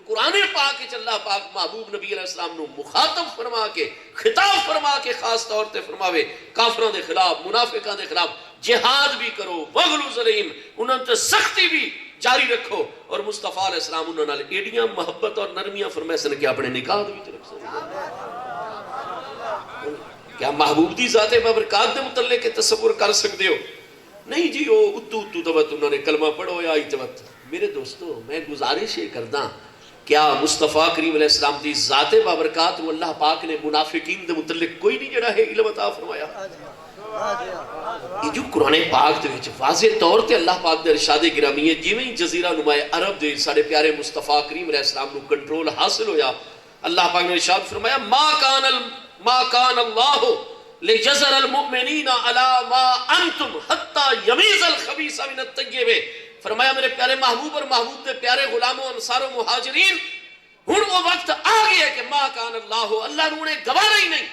قرآن پاک وچ اللہ پاک محبوب نبی علیہ السلام نو مخاطب فرما کے خطاب فرما کے خاص طور تے فرماوے کافروں دے خلاف منافقاں دے خلاف جہاد بھی کرو، واغلظ علیہم، انہاں تے سختی بھی جاری رکھو، اور مصطفیٰ علیہ السلام انہوں نے ایڈیاں محبت اور نرمیاں فرمائے سن کہ اپنے نکاح بھی رکھ سکتے۔ کیا محبوب دی ذات بابرکات دے متعلق تصور کر سکتے ہو؟ نہیں جی وہ اتو دوت انہوں نے کلمہ پڑھو یا ایتوت۔ میرے دوستو میں گزارش یہ کردہ کیا مصطفیٰ کریم علیہ السلام دی ذات بابرکات و اللہ پاک نے منافقین دے متعلق کوئی نہیں جڑا ہے علم عطا فرمایا؟ یہ جو قرآن پاک دے وچ واضح طور تے اللہ پاک دے ارشاد گرامی ہے جی میں جزیرہ نمائے عرب دے سارے پیارے مصطفیٰ کریم علیہ السلام نو کنٹرول حاصل ہویا، اللہ پاک نے ارشاد فرمایا ما کان اللہ لجزر المؤمنین علی ما انتم حتی یمیز الخبیث من الطیب، فرمایا میرے پیارے محبوب اور محبوب دے پیارے غلاموں انصار و مہاجرین ہن وہ وقت آ گیا کہ ما کان اللہ نے انہیں گوارا ہی نہیں،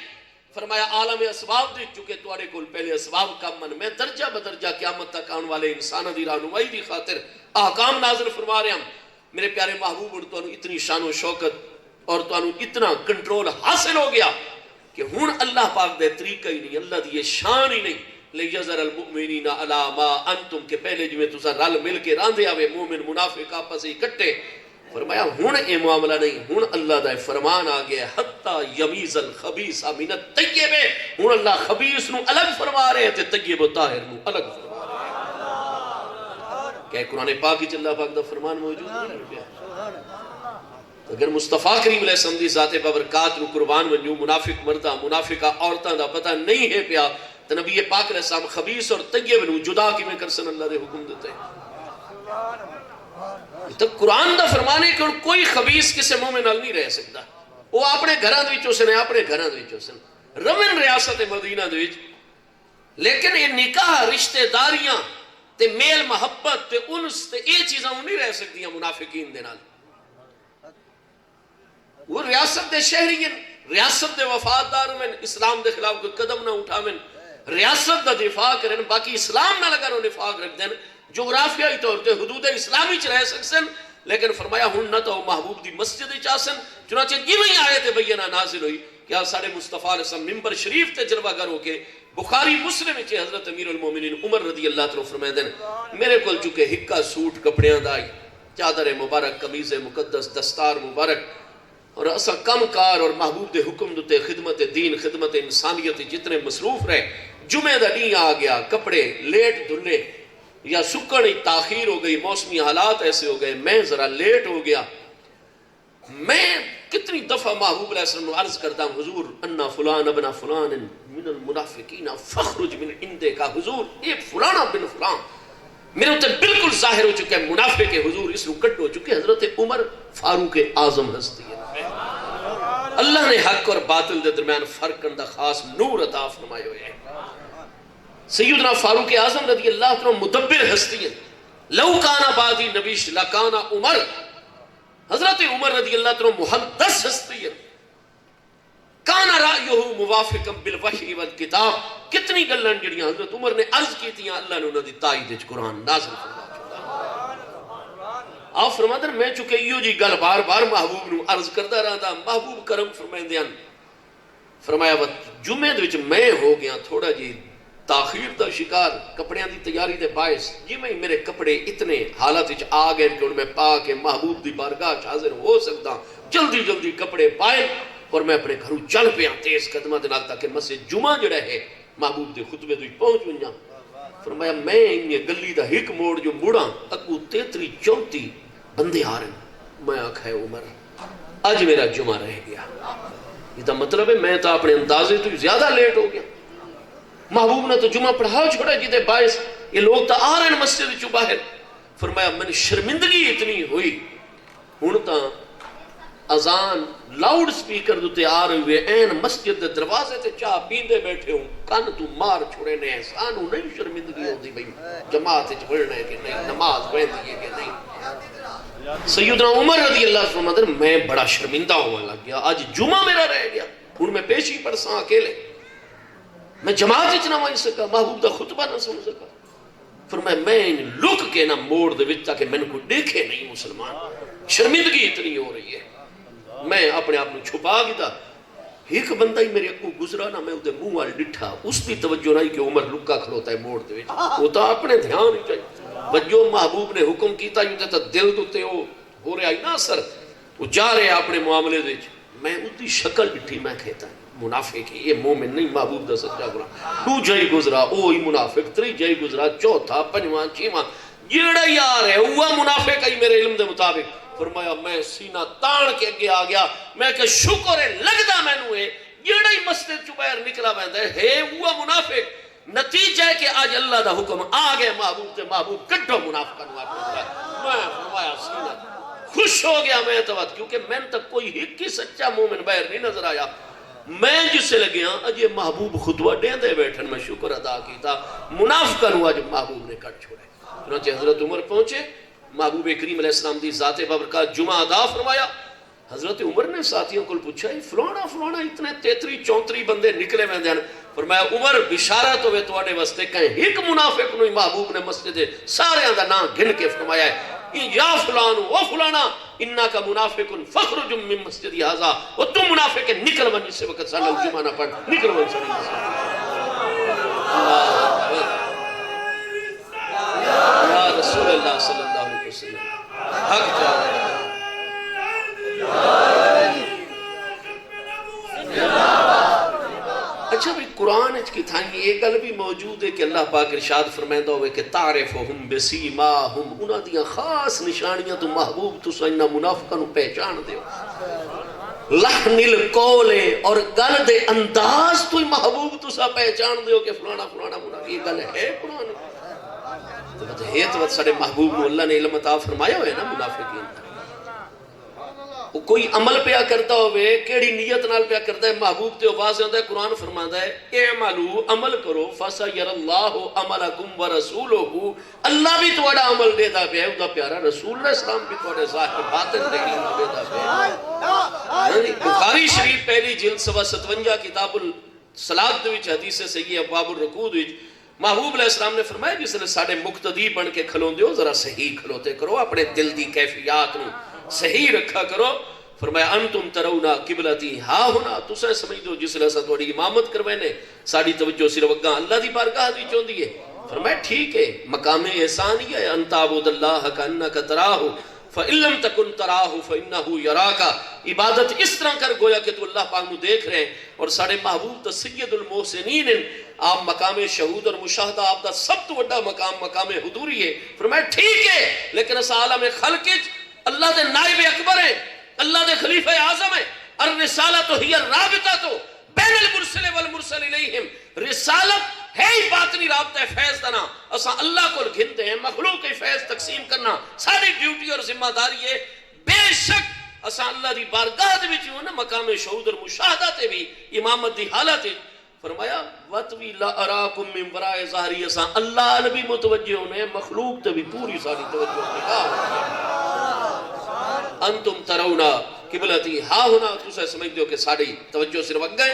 فرمایا عالم اسباب دے چکے توڑے کل پہلے اسباب کا من میں درجہ بدرجہ قیامت تک آن والے انسانہ دی رہنمائی دی خاطر احکام نازل فرما رہے ہم۔ میرے پیارے محبوب اور تو اتنی شان و شوکت اور تو اتنا کنٹرول حاصل ہو گیا کہ ہن اللہ پاک دے طریقہ ہی نہیں، اللہ دی یہ شان ہی نہیں، لیجزر المؤمنین علی ما انتم کے پہلے جو میں تسا رل مل کے راندے آوے مومن منافق آپس ہی کٹے، فرمایا ہن اے معاملہ نہیں، ہن اللہ دا فرمان آ گیا حتی یمیز الخبیث من الطیب، ہن اللہ خبیث نو الگ فرما رہے ہیں طیب و طاہر نو الگ فرما رہے ہیں۔ کہ قرآن پاک ہی اللہ پاک دا فرمان موجود نہیں؟ اگر مصطفیٰ کریم علیہ السلام دی ذات بابرکات نو قربان ونجو منافق مردہ منافقہ عورتاں دا پتہ نہیں ہے پیا تو نبی پاک علیہ السلام خبیث اور طیب نو جدا کی میں کرسن اللہ دے حکم دیتے ہیں۔ تو قرآن دا فرمانے کہ کوئی خبیث کسے مومن نال نہیں رہ سکتا، وہ اپنے گھراں دے وچوں سن اپنے گھراں دے وچوں سن روین ریاست مدینہ دے وچ، لیکن یہ نکاح رشتہ داریاں تے میل محبت تے انس تے یہ چیزاں نہیں رہ سکتی ہیں منافقین دے نال۔ وہ ریاست دے شہرین ریاست دے وفادار میں اسلام دے خلاف کوئی قدم نہ اٹھاویں، ریاست دا دفاع کریں، باقی اسلام نہ لگا نو نفاق رکھ دیں، جغرافیائی طور تے حدود اسلامی چ رہ سکسن، لیکن فرمایا ہن نہ تو محبوب دی مسجد چاسن، چنانچہ جیویں آیت بینہ نازل ہوئی کیا سارے مصطفیٰ علیہ السلام ممبر شریف تے جلوہ گر ہو کے بخاری مسلم وچ حضرت امیر المومنین عمر رضی اللہ عنہ فرماندے ہیں میرے کول چکے ہکا سوٹ کپڑیاں دا چادر مبارک قمیض مقدس دستار مبارک اور اسا کم کار اور محبوب دے حکم دے خدمت دین خدمت انسانیت جتنے مصروف رہے جمعہ دا نہیں آ گیا کپڑے لیٹ دھلے یا سکڑ تاخیر ہو گئی موسمی حالات ایسے ہو گئے میں ذرا لیٹ ہو گیا میں کتنی دفعہ محبوب علیہ السلام نے عرض کرتا ہوں حضور انا فلان ابن فلان من المنافقین فخرج من عندک حضور یہ فلانا بن فلان میرے اتنے بالکل ظاہر ہو چکے منافق حضور اس رکٹ ہو چکے حضرت عمر فاروق اعظم ہستی ہے اللہ نے حق اور باطل دے درمیان فرق کرنے خاص نور عطا فرمائے ہوئے ہیں سیدنا فاروق اعظم رضی اللہ عنہ مدبر ہستی ہیں لو کانا بعدی نبیش لکانا عمر حضرت عمر رضی اللہ عنہ محدث ہستی ہیں کانا رائیہ موافقا بالوحی والکتاب کتنی گلن جڑیاں حضرت عمر نے عرض کی تھی اللہ نے انہوں نے تائید قرآن نازل فرما آپ فرماتے ہیں میں چکے یہ جی گل بار بار محبوب نو عرض کرتا رہا تھا محبوب کرم فرمائے فرمایا جمعہ وچ میں ہو گیا تھوڑا جی تاخیر دا شکار کپڑیاں دی تیاری دے باعث جی میں میرے کپڑے اتنے حالت وچ آ گئے کہ میں پا کے محبوب دی بارگاہ حاضر ہو سکتا جلدی جلدی کپڑے پائے اور میں اپنے گھروں چل پیا تیز قدمہ دے نال تاکہ مسجد جمعہ جڑا ہے محبوب دے خطبے تو پہنچ ونجا فرمایا میں انہیں گلی دا ہک موڑ جو مڑا اگو 33-34 بندے آ رہے میں آکھا ہے عمر آج میرا جمعہ رہ گیا یہ دا مطلب ہے میں تا اپنے اندازے تو زیادہ لیٹ ہو گیا محبوب نے تو جمعہ پڑھا چھوڑا جی دے باعث یہ لوگ تا آ رہے ہیں مسجد چو باہر فرمایا میں نے شرمندگی اتنی ہوئی ہونتا اذان لاؤڈ سپیکر دوتے آ رہے ہوئے این مسجد دے دروازے تے چاہ پیندے بیٹھے ہوں کان تو مار چھوڑے نے احسانو نہیں شرمندگی ہوتی بھئی جماعت پڑھنا ہے کہ نہیں نماز پڑھنی ہے کہ نہیں سیدنا عمر رضی اللہ عنہ میں بڑا شرمندہ ہوا لگ گیا آج جمعہ میرا رہ گیا ان میں پیشی پڑھساں اکیلے میں جماعت اچنا مائن سکا محبوب دا خطبہ نہ سن سکا فرمایا میں لک کے نہ موڑ دے وچ تاکہ میں نے کوئی دیکھے نہیں مسلمان شرمندگی اتنی ہو رہی ہے میں اپنے آپ نے چھپا گیا ایک بندہ ہی میرے اکو گزرا نہ میں ادھے منہ وال ڈٹھا اس کی توجہ نہیں کہ عمر لکا کھلوتا ہے موڑ دے وچ وہ تو اپنے دھیان ہی چاہیے بجو محبوب نے حکم کیتا یوں تے دل دوتے ہو رہا ہی نہ اثر وہ جا رہے اپنے معاملے دے میں ادھی شکل ڈٹھی میں کہتا منافق یہ مومن نہیں محبوب دا سچا گناہ دو جائی گزرا اوہی منافق تری جائی گزرا چوتھا پنجواں چھواں جیڑا یار ہے وہ منافق ہے میرے علم دے مطابق فرمایا میں سینہ تان کے اگے آ گیا میں کہ شکر ہے لگدا مینوں ہے جیڑا ہی مسجد چ باہر نکلا ویندا ہے وہ منافق نتیجہ ہے کہ آج اللہ دا حکم آ گئے محبوب تے محبوب کڈو منافقاں نو اپنے میں فرمایا سینہ خوش ہو گیا میں تو کیونکہ میں تک کوئی ہک ہی سچا مومن باہر نہیں نظر آیا میں جس سے لگیا اج یہ محبوب خطبہ دے دے بیٹھن میں شکر ادا کیتا منافقاں نو اج محبوب نے کٹ چھوڑے چنانچہ حضرت عمر پہنچے محبوب کریم علیہ السلام دی ذات بابرکات جمعہ ادا فرمایا حضرت عمر نے ساتھیوں کو پوچھا فلانا اتنے 33-34 بندے نکلے میں دین فرمایا عمر بشارت ہوئے تواڈے واسطے کہیں ایک منافق نو محبوب نے مسجد سارے دا نام گن کے فرمایا ہے یا فلان و فلانا انکا منافق فخرج من مسجد ھذا و تم منافق نکل ون اس وقت سال جمعہ نہ پڑھ نکل ون سال یا رسول اللہ صلی اللہ علیہ وسلم حق جا رہا ہے اچھا بھی قرآن کی تھانی ایک گل بھی موجود ہے کہ اللہ پاک ارشاد فرمائندہ ہوئے کہ تعرفہم بسیماہم انہاں دیاں خاص نشانیاں تو محبوب تو سننا منافقہ نو پہچان دے لحن القول اور گل دے انداز تو محبوب تو سا پہچان دے کہ فلانا منافق یہ گل ہے قرآن تو ہے تو سارے محبوب نو اللہ نے علم عطا فرمایا ہوئے نا منافقین وہ کوئی عمل پیا کرتا ہوئے کیڑی نیت نال پیا کرتا ہے محبوب تے واضح ہوتا ہے قرآن فرماتا ہے اعملو عمل کرو فَسَيَرَ اللَّهُ عَمَلَكُمْ وَرَسُولُهُ اللہ بھی تواڈا عمل دیتا پیا ہے اُدا پیارا رسول اللہ السلام بھی تواڈے ظاہر باطن دے علم دیتا پیا ہے بخاری شریف پہلی جلد 57 کتاب الصلاۃ دے وچ حدیث صحیح ابواب الرکوع وچ محبوب علیہ السلام نے فرمایا جس نے ساڈے مقتدی بن کے کھلوندے ہو ذرا صحیح کھلوتے کرو اپنے دل دی کیفیات نو صحیح رکھا کرو فرمایا انتم ترونا قبلتی ہا ہونا تساں سمجھ دو جس لے اساں تہاڈی امامت کروینے ساڈی توجہ صرف اگاں اللہ دی بارگاہ دی چوندی ہے. فرمایا ٹھیک ہے مقام احسان ہی ہے ان تعبد اللہ کانک تراہ فإن لم تکن تراہ فإنہ یراک. عبادت اس طرح کر گویا کہ تو اللہ پاک نو دیکھ رہے ہیں. اور ساڑھے محبوب تو سید المحسنین ہیں. آپ مقام شہود اور مشاہدہ آپ دا سب تو بڑا مقام حضوری ہے. فرمایا ٹھیک ہے لیکن اس عالم خلق اللہ دے نائب اکبر ہیں اللہ دے خلیفہ اعظم ہیں. الرسالۃ ہی الرابطۃ بین المرسل والمرسل الیہم. رسالت ہے ہی باطنی رابطہ فیض دنا. اساں اللہ کو گھنتے ہیں مخلوق کے فیض تقسیم کرنا ساری ڈیوٹی اور ذمہ داری ہے. بے شک اساں اللہ دی بارگاہ دے وچ ہوں نا مقام شہود اور مشاہدہ تے بھی امامت دی حالت ہے. فرمایا وَتْوِي لَا أَرَاكُمْ مِنْ وَرَائِ ظَهْرِي. اساں اللہ نبی متوجہ ہونے مخلوق تے بھی پوری ساری توجہ نکاح. انتم ترونا قبلتی ہا ہونا تسے سمجھ دو کہ ساری توجہ صرف اگے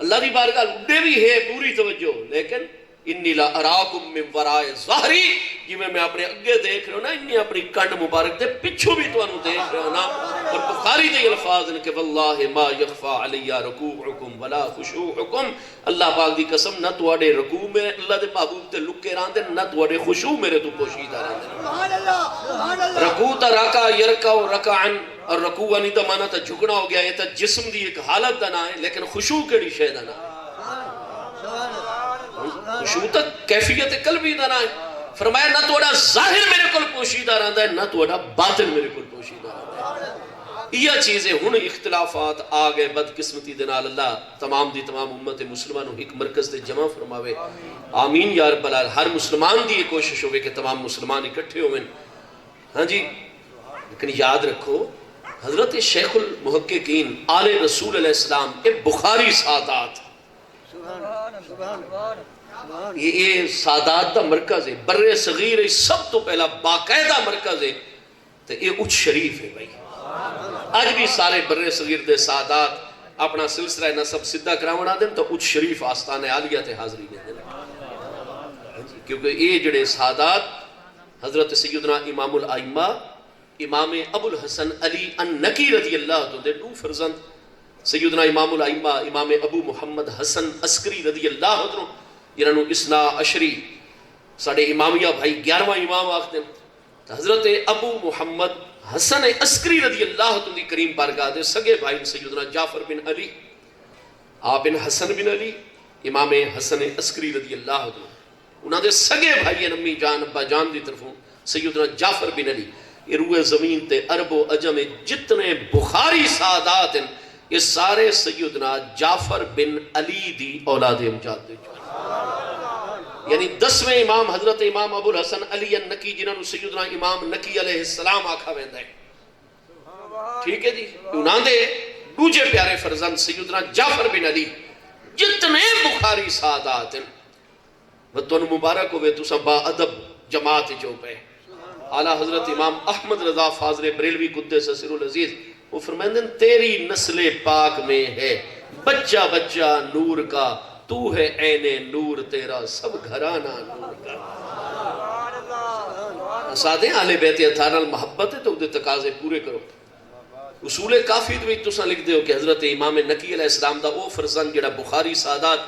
اللہ دی بارگاہ اڈے بھی ہے پوری توجہ. لیکن انی لا اراکم من ورائے ظہری جی میں اپنے اگے دیکھ رہا ہوں نا انی اپنی کنڈ مبارک دے پچھو بھی تو انہوں دیکھ رہا ہوں نا. اور بخاری دے الفاظ ہیں کہ واللہ ما یخفا علی رکوعکم ولا خشوعکم. اللہ پاک دی قسم نہ تواڈے رکوع میں اللہ دے محبوب تے لکے راندے نہ تواڈے خشوع میرے تو پوشیدہ راندے. رکوع تا رکع یرکع رکعن اور رکوع نہیں تو مانا تا جھکنا ہو گیا. یہ تا جسم دی ایک حالت دا نہ ہے لیکن خشوع کیڑی شے دا نہ ہے. خشوع تک کیفیت قلبی دا نہ ہے. فرمایا نہ توڑا ظاہر میرے کل پوشیدہ رہندا ہے نہ توڑا باطن میرے کل پوشیدہ رہندا ہے. یہ چیزیں ہن اختلافات آ گئے بدقسمتی دے نال. اللہ تمام دی تمام امت مسلمانوں ایک مرکز دے جمع فرماوے. آمین یا رب العالمین. ہر مسلمان دی یہ کوشش ہوئے کہ تمام مسلمان اکٹھے ہوئے. ہاں جی لیکن یاد رکھو حضرت شیخ المحققین آل رسول علیہ السلام یہ بخاری سادات یہ سادات دا مرکز ہے. بر صغیر سب تو پہلا باقاعدہ مرکز ہے تو یہ اچھ شریف ہے بھائی. آج بھی سارے بر صغیر دے سادات اپنا سلسلہ نسب سدھا کراونا دیں تو اچھ شریف آستان عالیہ تے حاضری دیں. کیونکہ یہ جڑے سادات حضرت سیدنا امام الائمہ امام ابو الحسن علی النقی رضی اللہ عنہ دے دو فرزند سیدنا امام الائمہ امام ابو محمد حسن عسکری رضی اللہ عنہ جنہوں اسنا عشری ساڑھے امامیہ بھائی 11واں امام آخدیں. حضرت ابو محمد حسن عسکری رضی اللہ عنہ دی کریم بارگاہ دے سگے بھائی سیدنا جعفر بن علی آپ بن حسن بن علی امام حسن عسکری رضی اللہ عنہ انہاں دے سگے بھائی امی جان ابا جان دی طرفوں سیدنا جعفر بن علی. یہ روئے زمین تے عرب و عجم جتنے بخاری سادات ہیں یہ سارے سیدنا جعفر بن علی دی اولاد امجاد دے. یعنی 10ویں امام حضرت امام ابو الحسن علی النقی جنہوں سیدنا امام نقی علیہ السلام آکھا ویندا ہے. ٹھیک ہے جی انہاں دے دوجے پیارے فرزند سیدنا جعفر بن علی جتنے بخاری سادات ہیں وہ تن مبارک ہوئے تو سب با ادب جماعت جو پہ. اعلیٰ حضرت امام احمد رضا فاضل بریلوی قدس سر العزیز وہ فرمائیں تیری نسل پاک میں ہے بچہ بچہ نور کا تو ہے عین نور تیرا سب گھرانہ نور کا. سادیں اہل بیت اطہار محبت ہے تو دے تقاضے پورے کرو. اصول کافی دوئی تساں لکھ دے ہو کہ حضرت امام نقی علیہ السلام دا او فرزند جڑا بخاری سادات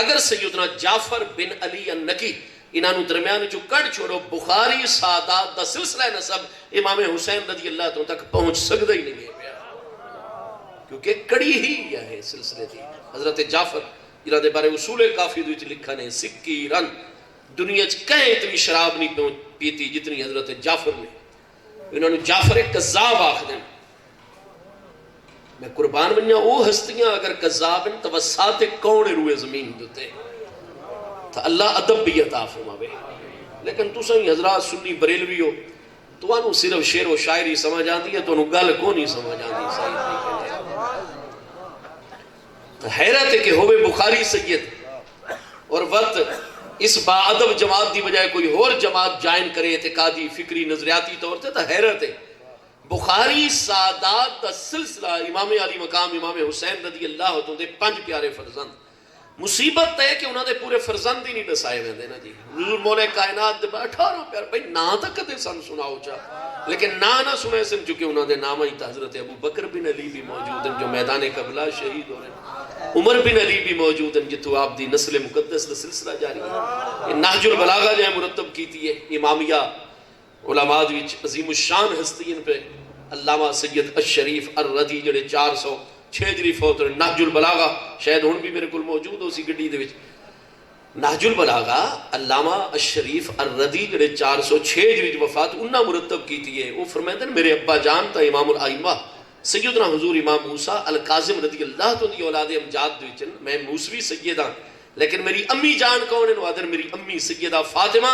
اگر سیدنا جعفر بن علی النقی انہوں درمیان جو کڑ چھوڑو بخاری سادات دا سلسلہ نسب امام حسین رضی اللہ عنہ تک پہنچ سکتا ہی نہیں ہے کیونکہ کڑی ہی یہ ہے سلسلے دی. حضرت جعفر جنہاں دے بارے اصول کافی دوئی لکھا نے سکی رن دنیا کہیں اتنی شراب نہیں پیتی جتنی حضرت جعفر نے. انہوں نے جعفر کذاب آخ دیں. میں قربان بنیا وہ ہستیاں اگر کذاب ہیں تو وساط کون روئے زمین دیتے تو اللہ ادب بھی عطا فرماوے. لیکن تو سنی حضرات سنی بریلوی ہو تو انہوں صرف شعر و شاعری سمجھ آتی ہے تو انہوں گل کو نہیں سمجھ آتی. حیرت ہے کہ ہوئے بخاری سید اور وقت اس با ادب جماعت دی بجائے کوئی اور جماعت جائن کرے اعتقادی فکری نظریاتی طور سے تو حیرت ہے. بخاری سادات دا سلسلہ امام علی مقام امام حسین رضی اللہ عنہ دے 5 پیارے فرزند مصیبت ہے کہ انہوں نے پورے فرزند ہی نہیں دسائے ویندے نا جی. حضور مولا کائنات دے 18 پیار بھائی نا تک کدے سن سناؤ چاہ لیکن نا سنے سن چکے انہوں نے نام ہی حضرت ابو بکر بن علی بھی موجود ہیں جو میدان کربلا شہید ہو رہے ہیں. عمر بن علی بھی موجود ہیں جتو آپ دی نسل مقدس دا سلسلہ جاری ہے. نہج البلاغہ جو ہے مرتب کیتی ہے امامیہ علماء وچ عظیم الشان ہستیاں پہ علامہ سید الشریف الردی جڑے 406 ہجری فوت ہوئے. نہج البلاغہ شاید ہن بھی میرے کول موجود ہو سی گڈی دے وچ. نہج البلاغہ علامہ الشریف الردی جڑے 406 ہجری وفات انہاں مرتب کیتی ہے. وہ فرماتے ہیں میرے ابا جان تا امام الائمہ سیدنا حضور امام موسیٰ القاظم رضی اللہ تو دی اولاد امجاد دوچن. میں موسوی سیدہ لیکن میری امی جان کون ہے نوادر میری امی سیدہ فاطمہ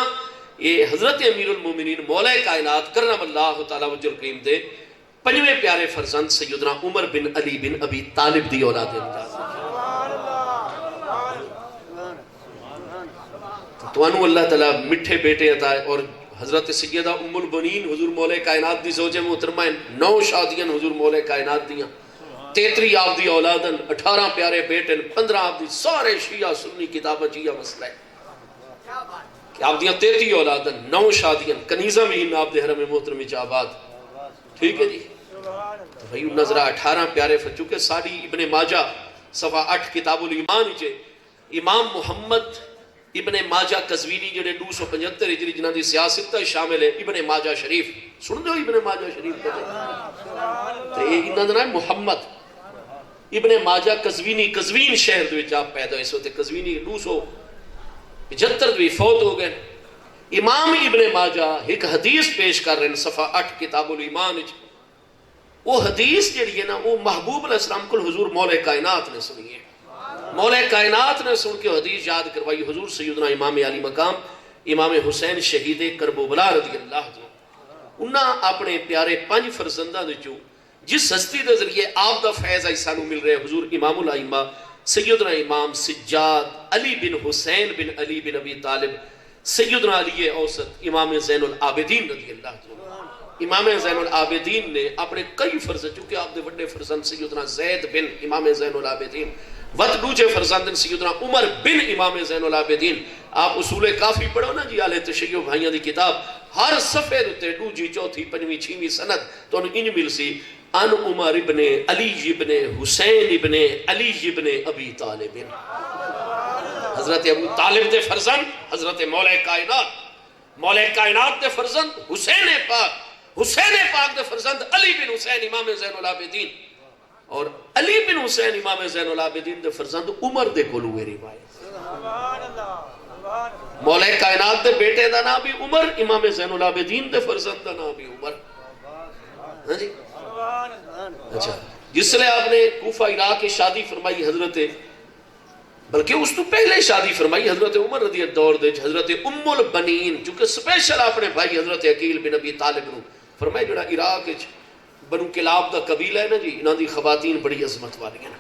یہ حضرت امیر المومنین مولا کائنات کرم اللہ تعالیٰ وجہ الکریم دے پنجویں پیارے فرزند سیدنا عمر بن علی بن ابی طالب دی اولاد امجاد. تو انہوں اللہ تعالیٰ مٹھے بیٹے عطا ہے. اور حضرت سیدہ ام البنین حضور مولا کائنات دی زوجہ محترمہ 9 شادیاں حضور مولا کائنات دیاں 33 آپ دی اولادن 18 پیارے بیٹن 15 آپ دی سارے شیعہ سنی کتابہ جیہ مسئلہ ہے کہ آپ دیاں 33 اولادن 9 شادیاں کنیزہ مہین آپ دے حرم محترم آباد. ٹھیک ہے جی. تو بھئی نظرہ 18 پیارے چونکہ ساری ابن ماجہ صفحہ 8 کتاب الایمان چے امام محمد ابن ماجہ قزوینی جڑے 275 ہجری جنہ دی سیاست شامل ہے ابن ماجہ شریف سن دو ابن ماجہ شریف تو یہ انہوں نے محمد ابن ماجہ قزوینی قزوین شہر دوچ آپ پیدا اس وقت قزوینی 275 بھی فوت ہو گئے. امام ابن ماجہ ایک حدیث پیش کر رہے ہیں صفحہ 8 کتاب الایمان. وہ حدیث جڑی ہے نا وہ محبوب علیہ السلام کو حضور مولا کائنات نے سنی ہے. مولا کائنات نے سن کے حدیث یاد کروائی. حضور سیدنا امام علی مقام امام حسین شہید کربلا رضی اللہ عنہ انہاں اپنے پیارے 5 فرزنداں وچوں جس ہستی دے ذریعے آپ دا فیض ایسانو مل رہے حضور امام الائمہ سیدنا امام سجاد علی بن حسین بن علی بن ابی طالب سیدنا علی اوسط امام زین العابدین رضی اللہ عنہ. امام زین العابدین نے اپنے کئی فرزند چونکہ آپ دے بڑے فرزند سیدنا زید بن امام زین العابدین وقت دوجے فرزندن سیدنا عمر بن امام زین العابدین. آپ اصول کافی پڑھو نا جی آلِ تشیع بھائیاں دی کتاب ہر صفحے دوتے دوجی چوتھی پنجویں چھویں سند تو انہوں انج مل سی ان عمر ابن علی ابن حسین ابن علی ابن ابی طالب. حضرت ابو طالب دے فرزند حضرت مولا کائنات دے فرزند حسین پاک دے فرزند علی بن حسین امام زین العابدین اور علی بن حسین امام زین العابدین دے فرزند عمر دے کولو ہے روایت. مولا کائنات دے بیٹے دا نام بھی عمر امام زین العابدین دے فرزند دا نام بھی عمر. ہاں جی اچھا جس لئے آپ نے کوفہ عراق کی شادی فرمائی حضرت بلکہ اس تو پہلے شادی فرمائی حضرت عمر رضی اللہ دور دے حضرت ام البنین چونکہ سپیشل آپ نے بھائی حضرت عقیل بن ابی طالب نو فرمائی جڑا عراق بنو کلاب دا قبیلہ ہے نا جی انہاں دی خواتین بڑی عظمت والی ہیں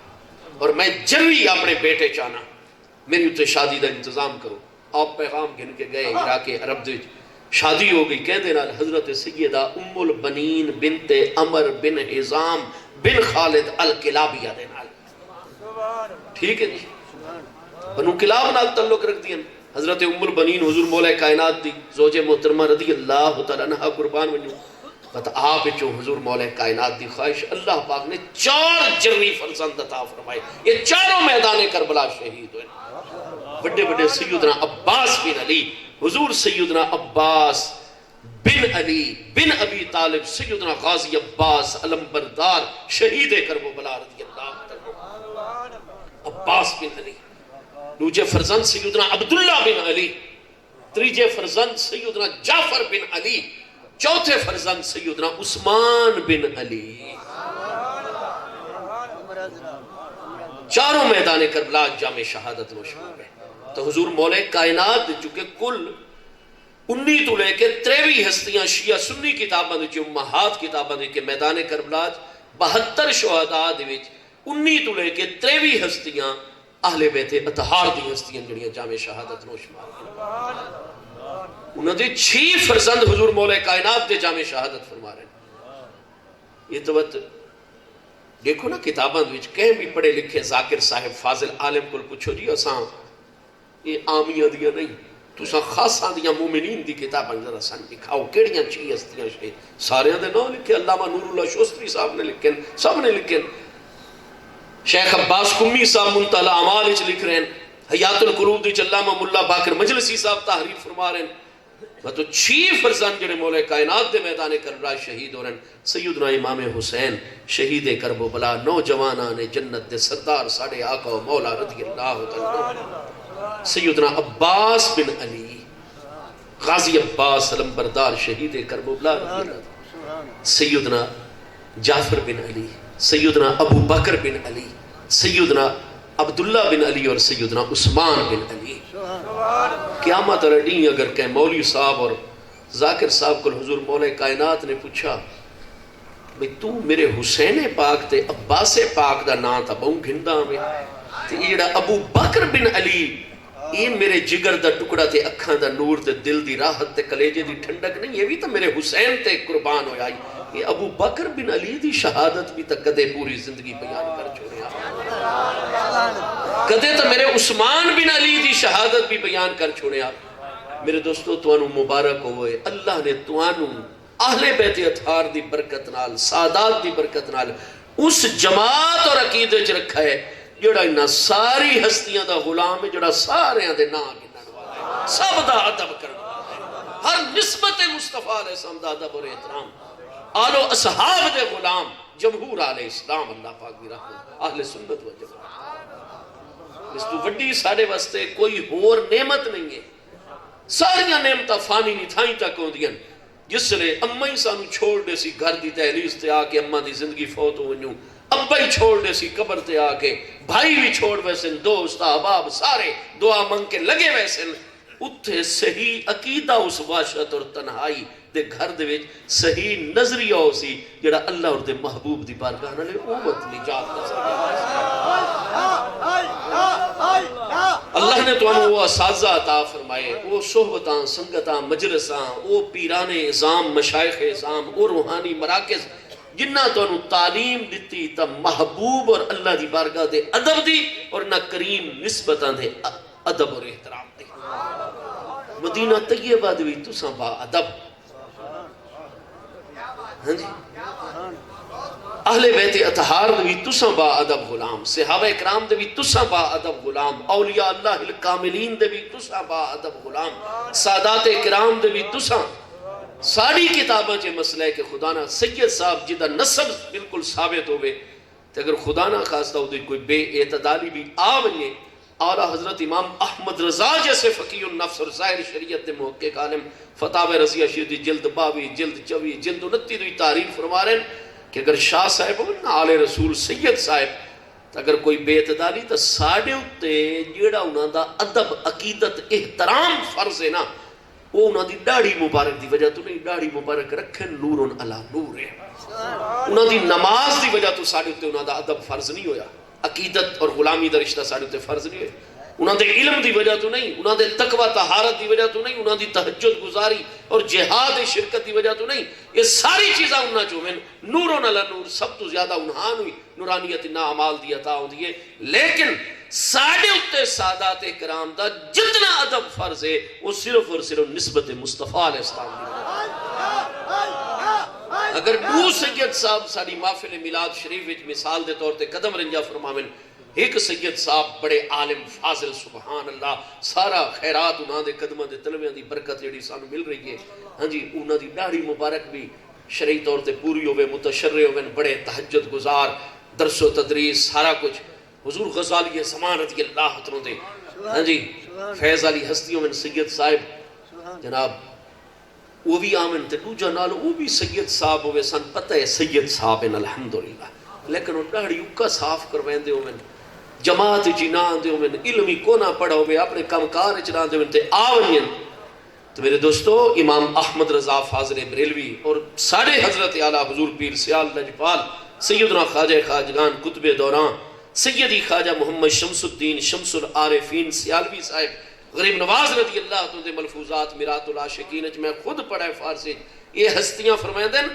اور میں جلوی اپنے بیٹے چاہنا میری اتنے شادی دا انتظام کرو. آپ پیغام گھن کے گئے عراق عرب دے شادی ہو گئی کہہ دینا حضرت سیدہ ام البنین بنت عمر بن حزام بن خالد الکلابیہ دے نال. ٹھیک ہے جی بنو کلاب نال تعلق رکھ دیا. حضرت ام البنین حضور مولا کائنات دی زوجہ محترمہ رضی اللہ تعالیٰ عنہ قربان ونجو بتا آپ جو حضور مولا کائنات دی خواہش اللہ پاک نے 4 جری فرزند عطا فرمائے. یہ چاروں میدان کربلا شہید ہوئے. بڑے بڑے سیدنا عباس بن علی حضور سیدنا عباس بن علی بن ابی طالب سیدنا غازی عباس علم بردار شہید کربلا رضی اللہ عنہ عباس بن علی. دوجے فرزند سیدنا عبداللہ بن علی. تریجے فرزند سیدنا جعفر بن علی. چوتھے فرزند سیدنا عثمان بن علی. چاروں میدان کربلا جامع شہادت مشہور ہے. تو حضور مولا کائنات چونکہ کل 19 تو لے کے 23 ہستیاں شیعہ سنی کتاباں دے امہات کتاباں دے کہ میدان کربلا 72 شہداء دے وچ 19 تو لے کے 23 ہستیاں اہل بیت اطہار دی ہستیاں جڑیاں جامع شہادت نو شمار ہیں. انہوں نے 6 فرزند حضور مولا کائنات دے جامع شہادت فرما رہے ہیں. یہ تو دیکھو نا کتاباں وچ کہیں بھی پڑھے لکھے ذاکر صاحب فاضل عالم کو پوچھو جی اساں یہ عامیاں دیاں نہیں تساں خاصاں دیاں مومنین دی کتاباں ذرا سن دکھاؤ کیڑیاں چھ ہستیاں سارے دے نام لکھے علامہ نور اللہ شوستری صاحب نے لکھے سب نے لکھے شیخ عباس قمی صاحب منتہی الاعمال وچ لکھ رہے ہیں حیات القلوب وچ علامہ ملا باقر مجلسی صاحب تحریر فرما رہے ہیں تو 6 فرزند جڑے مولا کائنات دے میدان کربلا شہید ہو رہے ہیں سیدنا امام حسین شہید کربلا نوجوانان جنت دے سردار ساڑھے آقا و مولا رضی اللہ تعالیٰ سیدنا عباس بن علی غازی عباس علمبردار شہید کربلا رضی اللہ سیدنا جعفر بن علی سیدنا ابو بکر بن علی سیدنا عبداللہ بن علی اور سیدنا عثمان بن علی قیامت رڈی اگر کہ مولوی صاحب اور ذاکر صاحب کو حضور مولا کائنات نے پوچھا بھئی تو میرے حسین پاک تے عباس پاک دا نا تا بہوں گھندہ میں تے یہ ابو بکر بن علی یہ میرے جگر دا ٹکڑا تے اکھاں دا نور تے دل دی راحت تے کلیجے دی ٹھنڈک نہیں یہ بھی تو میرے حسین تے قربان ہو جائی یہ ابو بکر بن علی دی شہادت بھی تک کدے پوری زندگی بیان کر چھوڑے کدے تو میرے عثمان بن علی دی شہادت بھی بیان کر چھوڑے آپ میرے دوستو توانو مبارک ہوئے اللہ نے توانو اہل بیت اطہار دی برکت نال سادات دی برکت نال اس جماعت اور عقیدے چ رکھا ہے جڑا انہاں ساری ہستیاں دا غلام ہے جڑا سارے دے نا گنن والا ہے سب دا ادب کرنا ہے ہر نسبت مصطفیٰ علیہ السلام دا ادب اور احترام آل و اصحاب دے غلام جمہور علیہ اسلام اللہ پاک دی رحمت اہل سنت و جماعت اس تو وڈی ساڑے واسطے کوئی اور نعمت نہیں ہے ساریاں نعمتاں فانی نہیں تھائیں تک ہوں دیاں جس لئے اماں ہی سانو چھوڑ دے سی گھر دی تحلیز تے آکے اماں دی زندگی فوت ہو ونیوں ابا ہی چھوڑ دے سی قبر تے آکے بھائی بھی چھوڑ ویسن دوست احباب سارے دعا منگ کے لگے ویسن اتھے صحیح عقیدہ اس وحشت اور تنہائی دے گھر دے وچ صحیح نظریہ ہو سی جڑا اللہ اور دے محبوب دی بارگاہ نالے امت نجات نظر اللہ نے تو انہوں وہ اساتذہ عطا فرمائے وہ صحبتاں سنگتاں مجلساں وہ پیران اعظام مشائخ اعظام وہ روحانی مراکز جنہ تو انہوں تعلیم دیتی تا محبوب اور اللہ دی بارگاہ دے ادب دی اور نہ کریم نسبتاں دے ادب اور احترام دے مدینہ طیبہ دوی تساں با ادب ہاں جی اہل بیت اطہار دوی تساں با ادب غلام صحابہ اکرام دوی تساں با ادب غلام اولیاء اللہ الکاملین دوی تساں با ادب غلام سادات اکرام دوی تساں ساری کتاباں چے مسئلہ ہے کہ خدا نہ سید صاحب جدہ نسب بالکل ثابت ہوئے تو اگر خدا نہ خواستہ ہو کوئی بے اعتدالی بھی آوئے اعلیٰ حضرت امام احمد رضا جیسے فقیہ النفس اور ظاہر شریعت دے محقق عالم فتاوی رضیہ شیدی جلد 22 جلد 24 جلد 29 دوی تحریر فرما رہے ہیں کہ اگر شاہ صاحب ہو نا آل رسول سید صاحب اگر کوئی بے اعتدالی تو ساڑھے ہوتے جیڑا انہاں دا ادب عقیدت احترام فرض ہے نا وہ انہاں دی داڑھی مبارک دی وجہ تو نہیں داڑھی مبارک رکھیں نور علی نور ہے انہاں دی نماز دی وجہ تو ساڑھے ہوتے انہاں دا ادب فرض نہیں ہویا عقیدت اور غلامی دا رشتہ ساڑھے ہوتے فرض نہیں ہوئے انہاں دے علم دی وجہ تو نہیں انہاں دے تقوی طہارت دی وجہ تو نہیں انہاں دی تہجد گزاری اور جہاد شرکت دی وجہ تو نہیں یہ ساری چیزاں انہاں جو ہیں نور علی نور سب تو زیادہ انہاں ہوئی نورانیت نہ عمال دی عطا ہوں دیئے لیکن ساڑھے اتے سادات کرام دا جتنا ادب فرض ہے وہ صرف اور صرف نسبت مصطفیٰ علیہ السلام دی اگر دو سید صاحب ساری محفل میلاد شریف وچ مثال دے طور تے قدم رنجا فرماویں ایک سید صاحب بڑے عالم فاضل سبحان اللہ سارا خیرات انہاں دے قدمہ دے تلویاں دی برکت جڑی سانو مل رہی ہے ہاں جی انہاں دی داڑھی مبارک بھی شرعی طور تے پوری ہوئے متشرع ہوئے بڑے تہجد گزار درس و تدریس سارا کچھ حضور غزالی زمان رضی اللہ عنہ دے ہاں جی فیض علی ہستیوں میں سید صاحب جناب وہ بھی آمن تے دوجہ نالو وہ بھی سید صاحب ہوئے سن پتہ ہے سید صاحب الحمدللہ لیکن وہ داڑھی اکا صاف کرویں دے ہوئے جماعت جنان دے ہوئے علمی کو نہ پڑھا ہوئے اپنے کمکار چنان دے ہوئے تے آونین تو میرے دوستو امام احمد رضا فاضل بریلوی اور سارے حضرت اعلیٰ حضور پیر سیال لجپال سیدنا خواجہ خواجگان قطب دوران سیدی خواجہ محمد شمس الدین شمس العارفین سیالوی صاحب غریب نواز رضی اللہ عنہ دے ملفوظات میرات العاشقین میں خود پڑھا ہے فارسی یہ ہستیاں فرمائیں دیں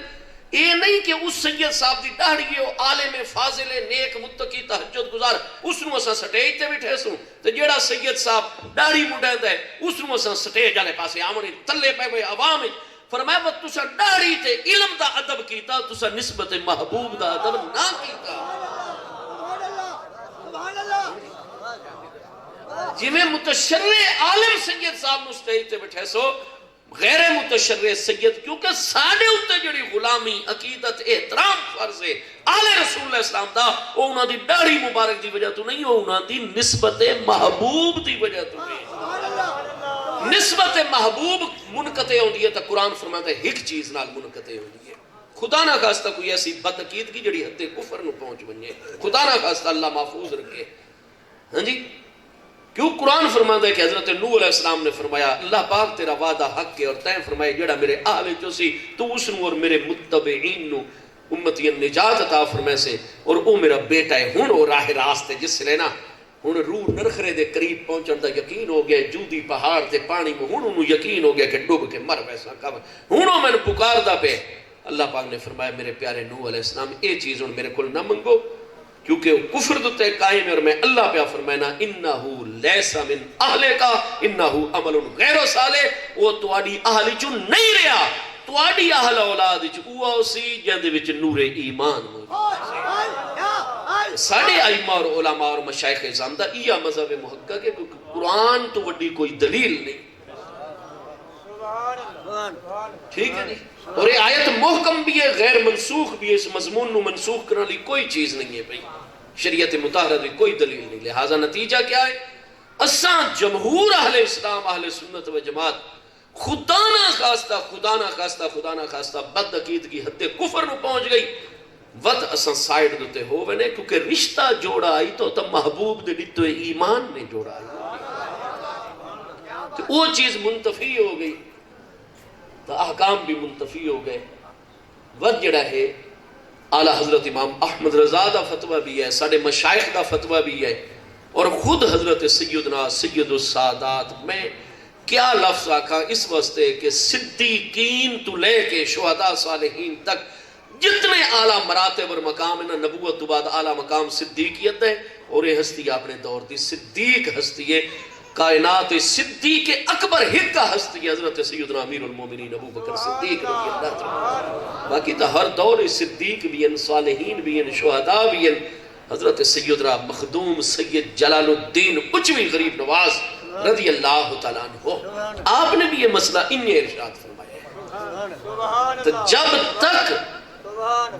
یہ نہیں کہ اس سید صاحب دی داڑھی ہے وہ عالم فاضل نیک متقی تہجد گزار اس نو اساں سٹیج تے بیٹھے سوں تے جیڑا سید صاحب داڑھی مڈیندا ہے اس نو اساں سٹیج والے پاسے آونے تلے پے ہوئے عوام فرمایا وہ تسا داڑھی تے علم دا ادب کیتا تسا نسبت محبوب دا ادب نہ کیتا جی میں متشرع عالم سید صاحب نو سٹیج تے بیٹھے سو غیر متشرع سید کیونکہ ساڑھے ہوتے جڑی غلامی عقیدت احترام فرض ہے آل رسول اللہ اسلام دا وہ انہاں دی داڑھی مبارک دی وجہ تو نہیں وہ انہاں دی نسبت محبوب دی وجہ تو نہیں نسبت محبوب منقطع ہوندی ہے تو قرآن فرماتا ہے ایک چیز نال منقطع ہوندی ہے خدا نہ خواستہ کوئی ایسی بدعقیدگی جڑی حد کفر نو پہنچ بنجے خدا نہ خواستہ اللہ محفوظ رکھے ہاں جی کیوں قرآن فرماتا ہے کہ حضرت نوح علیہ السلام نے فرمایا اللہ پاک تیرا وعدہ حق ہے اور تین فرمایا جڑا میرے اہل جو سی تو اس نو اور میرے متبعین نو امتی نجات عطا فرمائے سے اور او میرا بیٹا ہے ہن او راہ راستے جس سے لینا ہن روح نرخرے دے قریب پہنچن دا یقین ہو گیا جودی پہاڑ تے پانی میں ہن انہوں یقین ہو گیا کہ ڈوب کے مر پیسا کب ہن او میں پکار دا پہ اللہ پاک نے فرمایا میرے پیارے نوح علیہ السلام اے چیز ہن میرے کول نہ منگو کیونکہ وہ کفر دوتے قائم ہے اور میں اللہ پہ فرمائنا انہو لیسا من اہلے کا انہو عمل غیر صالح وہ تواڈی اہل چو نہیں رہا تواڈی اہل اولاد چو وہ اسی جندے وچ نور ایمان ساڑھے ائمہ اور علماء اور مشایخ زامدہ یہ مذہب محقق ہے کیونکہ قرآن تو وڈی کوئی دلیل نہیں ٹھیک ہے نہیں اور یہ آیت محکم بھی ہے غیر منسوخ بھی ہے اس مضمون نو منسوخ کرنے لی کوئی چیز نہیں ہے بھئی شریعت مطہرہ دی کوئی دلیل نہیں لہذا نتیجہ کیا ہے اساں جمہور اہل اسلام اہل سنت و جماعت خدا نہ خواستہ بد عقیدگی حد کفر نو پہنچ گئی ود اساں سائیڈ دوتے ہو ونے کیونکہ رشتہ جوڑا آئی تو محبوب دے ڈٹو ایمان نے جوڑا آئی تو وہ چیز منتفی ہو گئی تو احکام بھی منتفی ہو گئے ود جڑا ہے اعلیٰ حضرت امام احمد رضا دا فتوہ بھی ہے ساڑھے مشائخ دا فتوہ بھی ہے اور خود حضرت سیدنا سید السادات میں کیا لفظ آکھا اس واسطے کہ صدیقین تو لے کے شہداء صالحین تک جتنے اعلیٰ مراتب اور مقام ہے نبوت تو بعد اعلیٰ مقام صدیقیت ہے اور یہ ہستی اپنے دور دی صدیق ہستی ہے کائنات صدیق اکبر ہک کا ہستی حضرت سیدنا امیر المومنین ابو بکر صدیق رضی اللہ تعالیٰ باقی تا ہر دور صدیق بھی ہیں صالحین بھی ہیں شہداء بھی ہیں حضرت سیدنا مخدوم سید جلال الدین اجوی غریب نواز رضی اللہ تعالیٰ عنہ آپ نے بھی یہ مسئلہ انہیں ارشاد فرمایا تو جب تک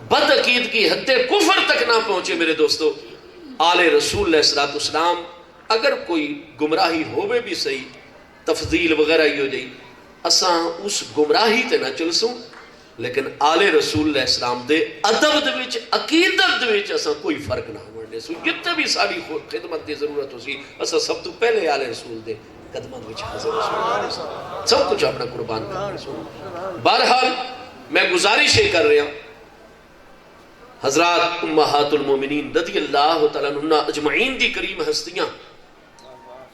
بد عقیدگی حد کفر تک نہ پہنچے میرے دوستو آل رسول علیہ السلام اگر کوئی گمراہی ہوئے بھی صحیح تفضیل وغیرہ ہی ہو جائی اساں اس گمراہی تے نہ چلسوں لیکن آل رسول اللہ السلام دے ادب دے وچ عقیدت دے وچ اساں کوئی فرق نہ ہونے سو جتنے بھی ساری خدمت دی ضرورت ہو سی اساں سب تو پہلے آل رسول دے قدمت وچ حاضر رسول سب کچھ اپنا قربان کرنا رسول بہرحال میں گزارش یہ کر رہا ہوں حضرات امہات المومنین رضی اللہ تعالیٰ عنہ اجمعین دی کریم ہستیاں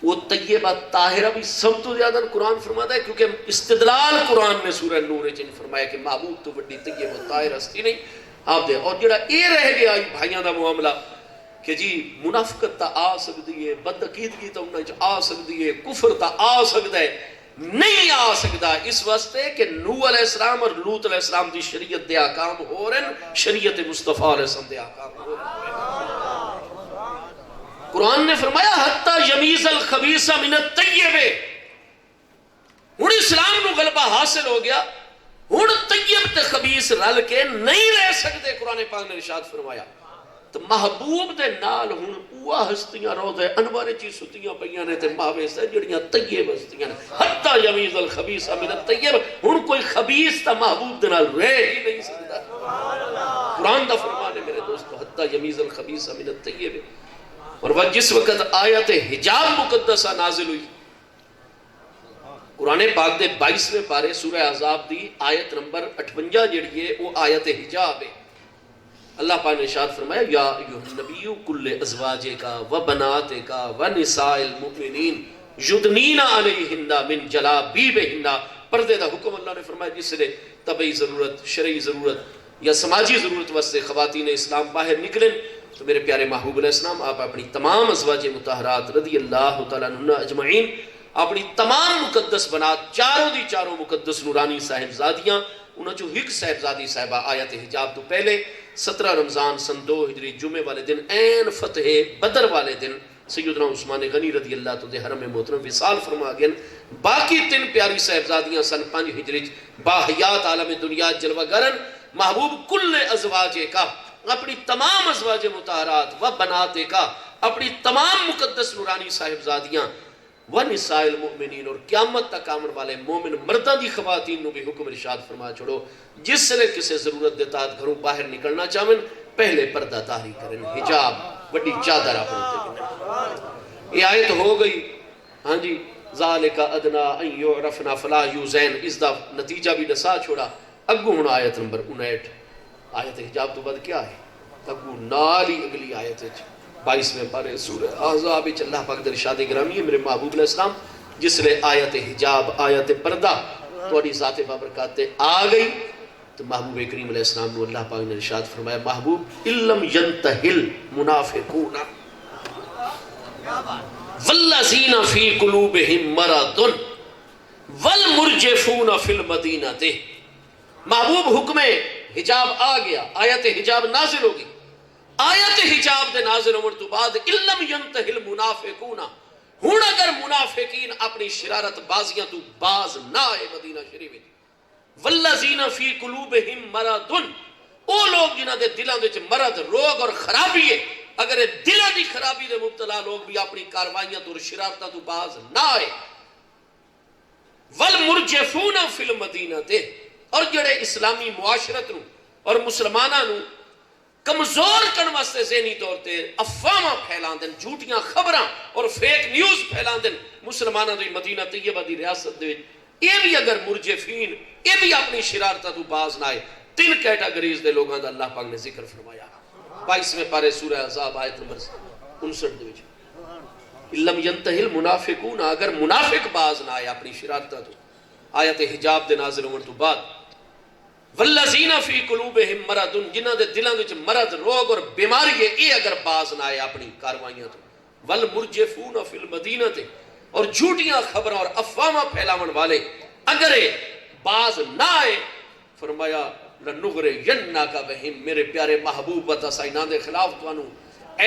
وہ طیبہ طاہرہ بھی سب تو زیادہ قرآن فرماتا ہے کیونکہ استدلال قرآن نے سورہ نور چن فرمایا کہ معبود تو بڑی طیبہ طاہر ہستی نہیں آپ دے اور جڑا اے رہ گیا بھائیاں دا معاملہ کہ جی منافقت تا آ سکتی ہے بد عقیدگی تا انہاں آ سکتی ہے کفر تا آ سکتا ہے نہیں آ سکتا اس واسطے کہ نوح علیہ السلام اور لوط علیہ السلام دی شریعت دے آکام ہو رہے ہیں شریعت مصطفیٰ علیہ السلام دے آکام ہو رہے ہیں قرآن نے فرمایا حتی یمیز الخبیث من الطیب ہن اسلام نو غلبہ حاصل ہو گیا ہن طیب تے خبیث رل کے نہیں رہ سکتے قرآن پاک نے ارشاد فرمایا تو محبوب دے نال ہن اوہ ہستیاں روضہ انوار چی ستیاں پیاں نے تے ماویس ہے جڑیاں طیب ہستیاں نے حتی یمیز الخبیث من الطیب ہن کوئی خبیث تا محبوب دے نال رہ ہی نہیں سکتا قرآن دا فرمان ہے میرے دوستو حتی یمیز الخبیث من الطیب اور وہ جس وقت آیت حجاب مقدسہ نازل ہوئی قرآن پاک دے 22ویں پارے سورہ احزاب دی آیت نمبر 58 جڑی ہے وہ آیت حجاب ہے اللہ پاک نے ارشاد فرمایا یا ایھا النبی کل ازواجکا و بناتکا و نساء المؤمنین یدنین علیہن من جلابیبہن پردے دا حکم اللہ نے فرمایا جس نے طبعی ضرورت شرعی ضرورت یا سماجی ضرورت واسطے خواتین اسلام باہر نکلیں تو میرے پیارے محبوب علیہ السلام آپ اپنی تمام ازواج مطہرات رضی اللہ تعالیٰ عنہ اجمعین اپنی تمام مقدس بنات چاروں دی چاروں مقدس نورانی صاحبزادیاں انہاں جو ہک صاحبزادی صاحبہ آیت حجاب تو پہلے 17 رمضان سن 2 ہجری جمعے والے دن این فتح بدر والے دن سیدنا عثمان غنی رضی اللہ تو دے حرم محترم وصال فرما گئن باقی 3 پیاری صاحبزادیاں سن 5 ہجری باحیات عالم دنیا جلوہ گرن محبوب کل ازواج کا اپنی تمام ازواج مطہرات و بنات کا اپنی تمام مقدس نورانی صاحبزادیاں و نساء المؤمنین اور قیامت تک آمن والے مومن مردہ دی خواتین نو بھی حکم ارشاد فرما چھوڑو جس سے کسے ضرورت دیتا گھروں باہر نکلنا چاہمن پہلے پردہ داری کریں حجاب بڑی چادر اپنے دے یہ آیت ہو گئی ہاں جی ذالک ادنا ان یعرفنا فلا یوزین اس دا نتیجہ بھی دسا چھوڑا اگو ہونا آیت نمبر 59 آیت حجاب تو بعد کیا ہے اگو نالی اگلی آیت ہے 22 میں پارے سورہ احزاب اللہ پاک در ارشاد گرامی ہے میرے محبوب علیہ السلام جس لئے آیت حجاب آیت پردہ توڑی ذات بابرکات آ گئی تو محبوب کریم علیہ السلام نے اللہ پاک نے ارشاد فرمایا محبوب علم ینتہل منافقون والذین فی قلوبہم مرض والمرجفون فی المدینہ محبوب حکم حجاب آ گیا آیت حجاب نازل ہوگی آیت حجاب دے نازل ہونے تو بعد علم ینتہل منافقون ہون اگر منافقین اپنی شرارت بازیاں تو باز نہ آئے مدینہ شریف میں والذین فی قلوبہم مرض او لوگ جنہاں دے دلوں دے مرض روگ اور خرابی ہے اگر دلوں دی خرابی دے مبتلا لوگ بھی اپنی کاروائیاں تو شرارتاں تو باز نہ آئے والمرجفون فی المدینہ اور جڑے اسلامی معاشرت نو اور مسلمانہ نو کمزور کرن واسطے ذہنی طور تے افواہاں پھیلان دن جھوٹیاں خبراں اور فیک نیوز پھیلان دن مسلمانہ دی مدینہ طیبہ دی ریاست دے یہ بھی اگر مرجفین یہ بھی اپنی شرارتہ تو باز نہ آئے 3 کیٹاگریز دے لوگاں دا اللہ پاک نے ذکر فرمایا 22 میں پارے سورہ احزاب آیت نمبر 59 دے وچ لم ینتہل منافقون اگر منافق باز نہ آئے اپنی شرارتہ تو آیت حجاب دے نازل ہونے تو بعد والذین فی قلوبہم مرض جنہاں دے دلاں وچ مرض روگ اور بیماری ہے یہ اگر باز نہ آئے اپنی کاروائیاں تو والمرجفون فی المدینہ اور جھوٹیاں خبراں اور افواہاں پھیلاون والے اگر باز نہ آئے فرمایا لنغرینک بہم میرے پیارے محبوب وتسیناں دے خلاف توانو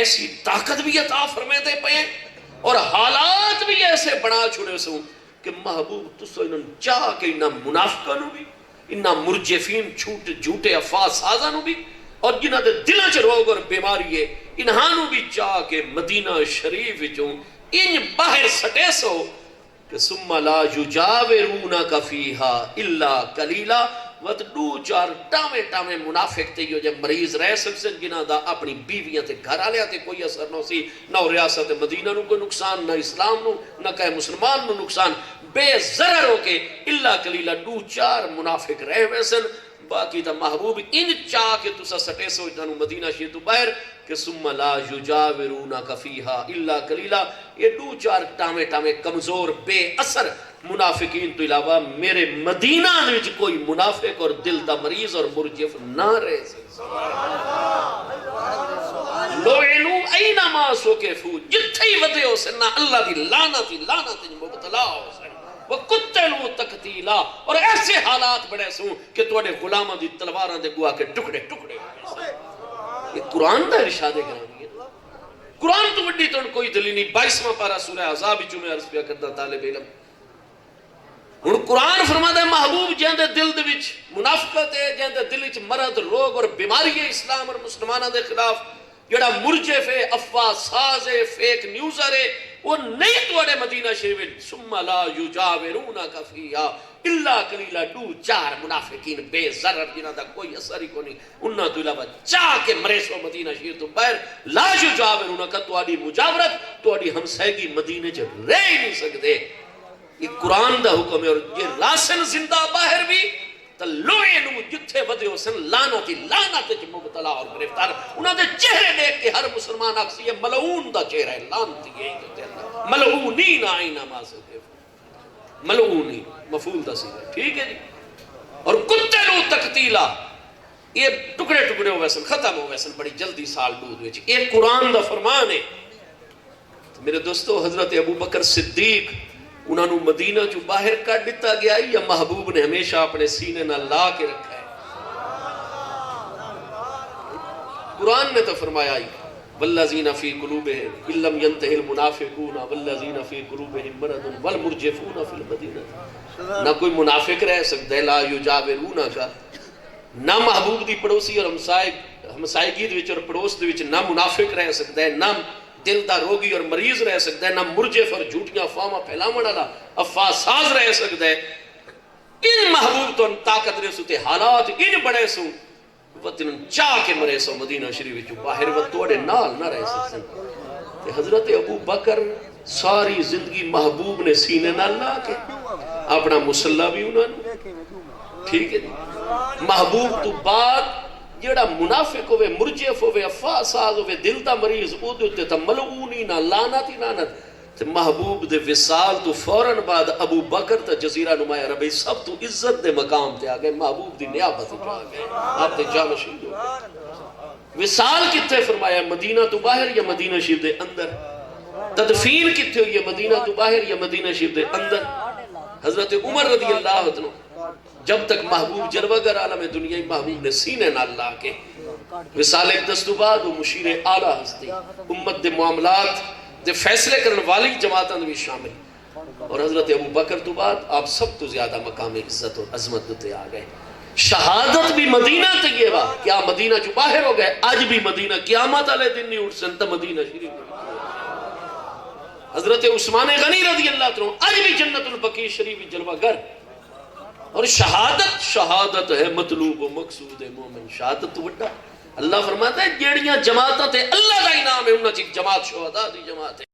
ایسی طاقت بھی عطا فرمائے دے پئے اور حالات بھی ایسے بنا چھوڑے سوں کہ محبوب تسو انہاں چاہ کے انہاں منافقاں نو بھی انہاں مرجفین جھوٹے افواہ سازاں نو بھی اور جنہاں دے دلاں چ روگ اور بیماری ہے انہاں نو بھی چاہ کے مدینہ شریف وچوں ان باہر سٹے سو کہ ثم لا یجاورونک فیہا الا قلیلا وقت 2-4 ٹامے منافق تے جو جب مریض رہ سکسن جنہاں دا اپنی بیویاں تے گھر آلیا تے کوئی اثر نہ سی نہ ریاست مدینہ نو کوئی نقصان نہ اسلام نو نہ کہے مسلمان نو نقصان بے ضرر ہو کے اللہ قلیلہ 2-4 منافق رہ ویسن باقی تا محبوب ان چاہ کے تسا سٹے سو اتنانو مدینہ شیر تو باہر کہ ثم لا یجاورونک فیہا الا قلیلا یہ 2-4 ٹامے کمزور بے اثر منافقین تو علاوہ میرے مدینہ وچ کوئی منافق اور دل دا مریض اور مرجف نہ رہ سکتے لوعنو اینما سوکفو جتھے ہی ودے ہو سننا اللہ دی لعنت مبتلا ہو سن وَقُتَّلُوا تَقْتِيلًا اور ایسے حالات بڑے سوں کہ توڑے غلامہ دی تلواراں دے گوا کے ٹکڑے یہ قرآن دا ارشاد گرامی ہے قرآن تو وڈی تو کوئی دلی نہیں 22واں پارہ سورہ احزاب جو میں عرض پیا کرتا طالب علم ہن قرآن فرماتا ہے محبوب جہاں دے دل دے وچ منافقت ہے جہاں دے دل وچ مرض روگ اور بیماری ہے اسلام اور مسلمانہ دے خلاف جڑا مرجف ہے افواہ ساز ہے فیک نیوزر ہے وہ نہیں توڑے مدینہ شریف ثم لا یجاورونک فیہا الا قلیلا 2-4 منافقین بے ضرر جنہاں دا کوئی اثر ہی کو نہیں انہاں تو علاوہ چاہ کے مرے سو مدینہ شریف تو باہر لا یجاورونک تواڈی مجاورت تواڈی ہمسائیگی مدینے چ رہ نہیں سکتے یہ قرآن دا حکم ہے اور یہ راسن زندہ باہر بھی تلوینو جتھے ودے ہو سن لعنت چ مبتلا اور گرفتار انہاں دے چہرے دیکھ کے ہر مسلمان اکسی یہ ملعون دا چہرہ ہے لعنتی ہے ملعونین اینما سکف ملعونین مفعول دا سیدھا ٹھیک ہے جی اور قتلوا تقتیلا یہ ٹکڑے ٹکڑے ہوئے سن، ختم ہوئے سن بڑی جلدی سال دود وچ. ایک قرآن دا فرمان ہے. میرے دوستو حضرت ابو بکر صدیق انہوں نے مدینہ جو باہر کر دیتا گیا یا محبوب نے ہمیشہ اپنے سینے نہ لا کے رکھا ہے؟ قرآن نے تو فرمایا ہی والذین فی قلوبہم ان لم ینتہی المنافقون والذین فی قلوبہم مرض والمرجفون فی المدینہ. نہ کوئی منافق رہ سکتا ہے لا یجاورون کا، نہ محبوب دی پڑوسی اور ہمسائیگی دے وچ اور پڑوس دے وچ نہ منافق رہ سکتا ہے، نہ دل دا روگی اور مریض رہ سکتا ہے، نہ مرجف اور جھوٹیاں افواہاں پھیلاون والا افواہ ساز رہ سکتا ہے. ان محبوب تو طاقت رسو تے حالات ان بڑے سو وطن چاہ کے مرے سو مدینہ شریف باہر وہ توڑے نال نہ رہ سکتے. حضرت ابو بکر ساری زندگی محبوب نے سینے نہ لا کے اپنا مسلح بھی انہوں نے ٹھیک ہے. محبوب تو بعد جیڑا منافق ہوئے مرجف ہوئے افواہ ساز ہوئے دل دا مریض او دے تے تا ملعونی نہ لعنت ہی لعنت. تے محبوب دے وصال تو فوراً بعد ابو بکر تا جزیرہ نمایہ ربی سب تو عزت دے مقام تے آگئے، محبوب دی نیابت تے آگئے، آپ تے جانشین ہو گئے. وصال کتے فرمایا مدینہ تو باہر یا مدینہ شریف دے اندر؟ تدفین کتے ہوئی مدینہ تو باہر یا مدینہ شریف دے اندر؟ حضرت عمر رضی اللہ عنہ جب تک محبوب جلوگر عالم دنیای محبوب نے سینے نہ لا کے وصال اقدس تو بعد وہ مشیر اعلیٰ ہستی امت دے معاملات دے فیصلے کرنے والی جماعتاں بھی شامل. اور حضرت ابو بکر تو بعد آپ سب تو زیادہ مقام عزت اور عظمت تے آ گئے. شہادت بھی مدینہ طیبہ، کیا مدینہ جو باہر ہو گئے آج بھی مدینہ قیامت علیہ دن نہیں اٹھ سنتا مدینہ شریف. حضرت عثمان غنی رضی اللہ عنہ آج بھی جنت البقیع شریف جلوہ گر. اور شہادت ہے مطلوب و مقصود مومن. شہادت تو بڑا اللہ فرماتا ہے جیڑیاں جماعتاں تے اللہ دا انعام ہے انہاں چ جماعت شہداء دی جماعت ہے.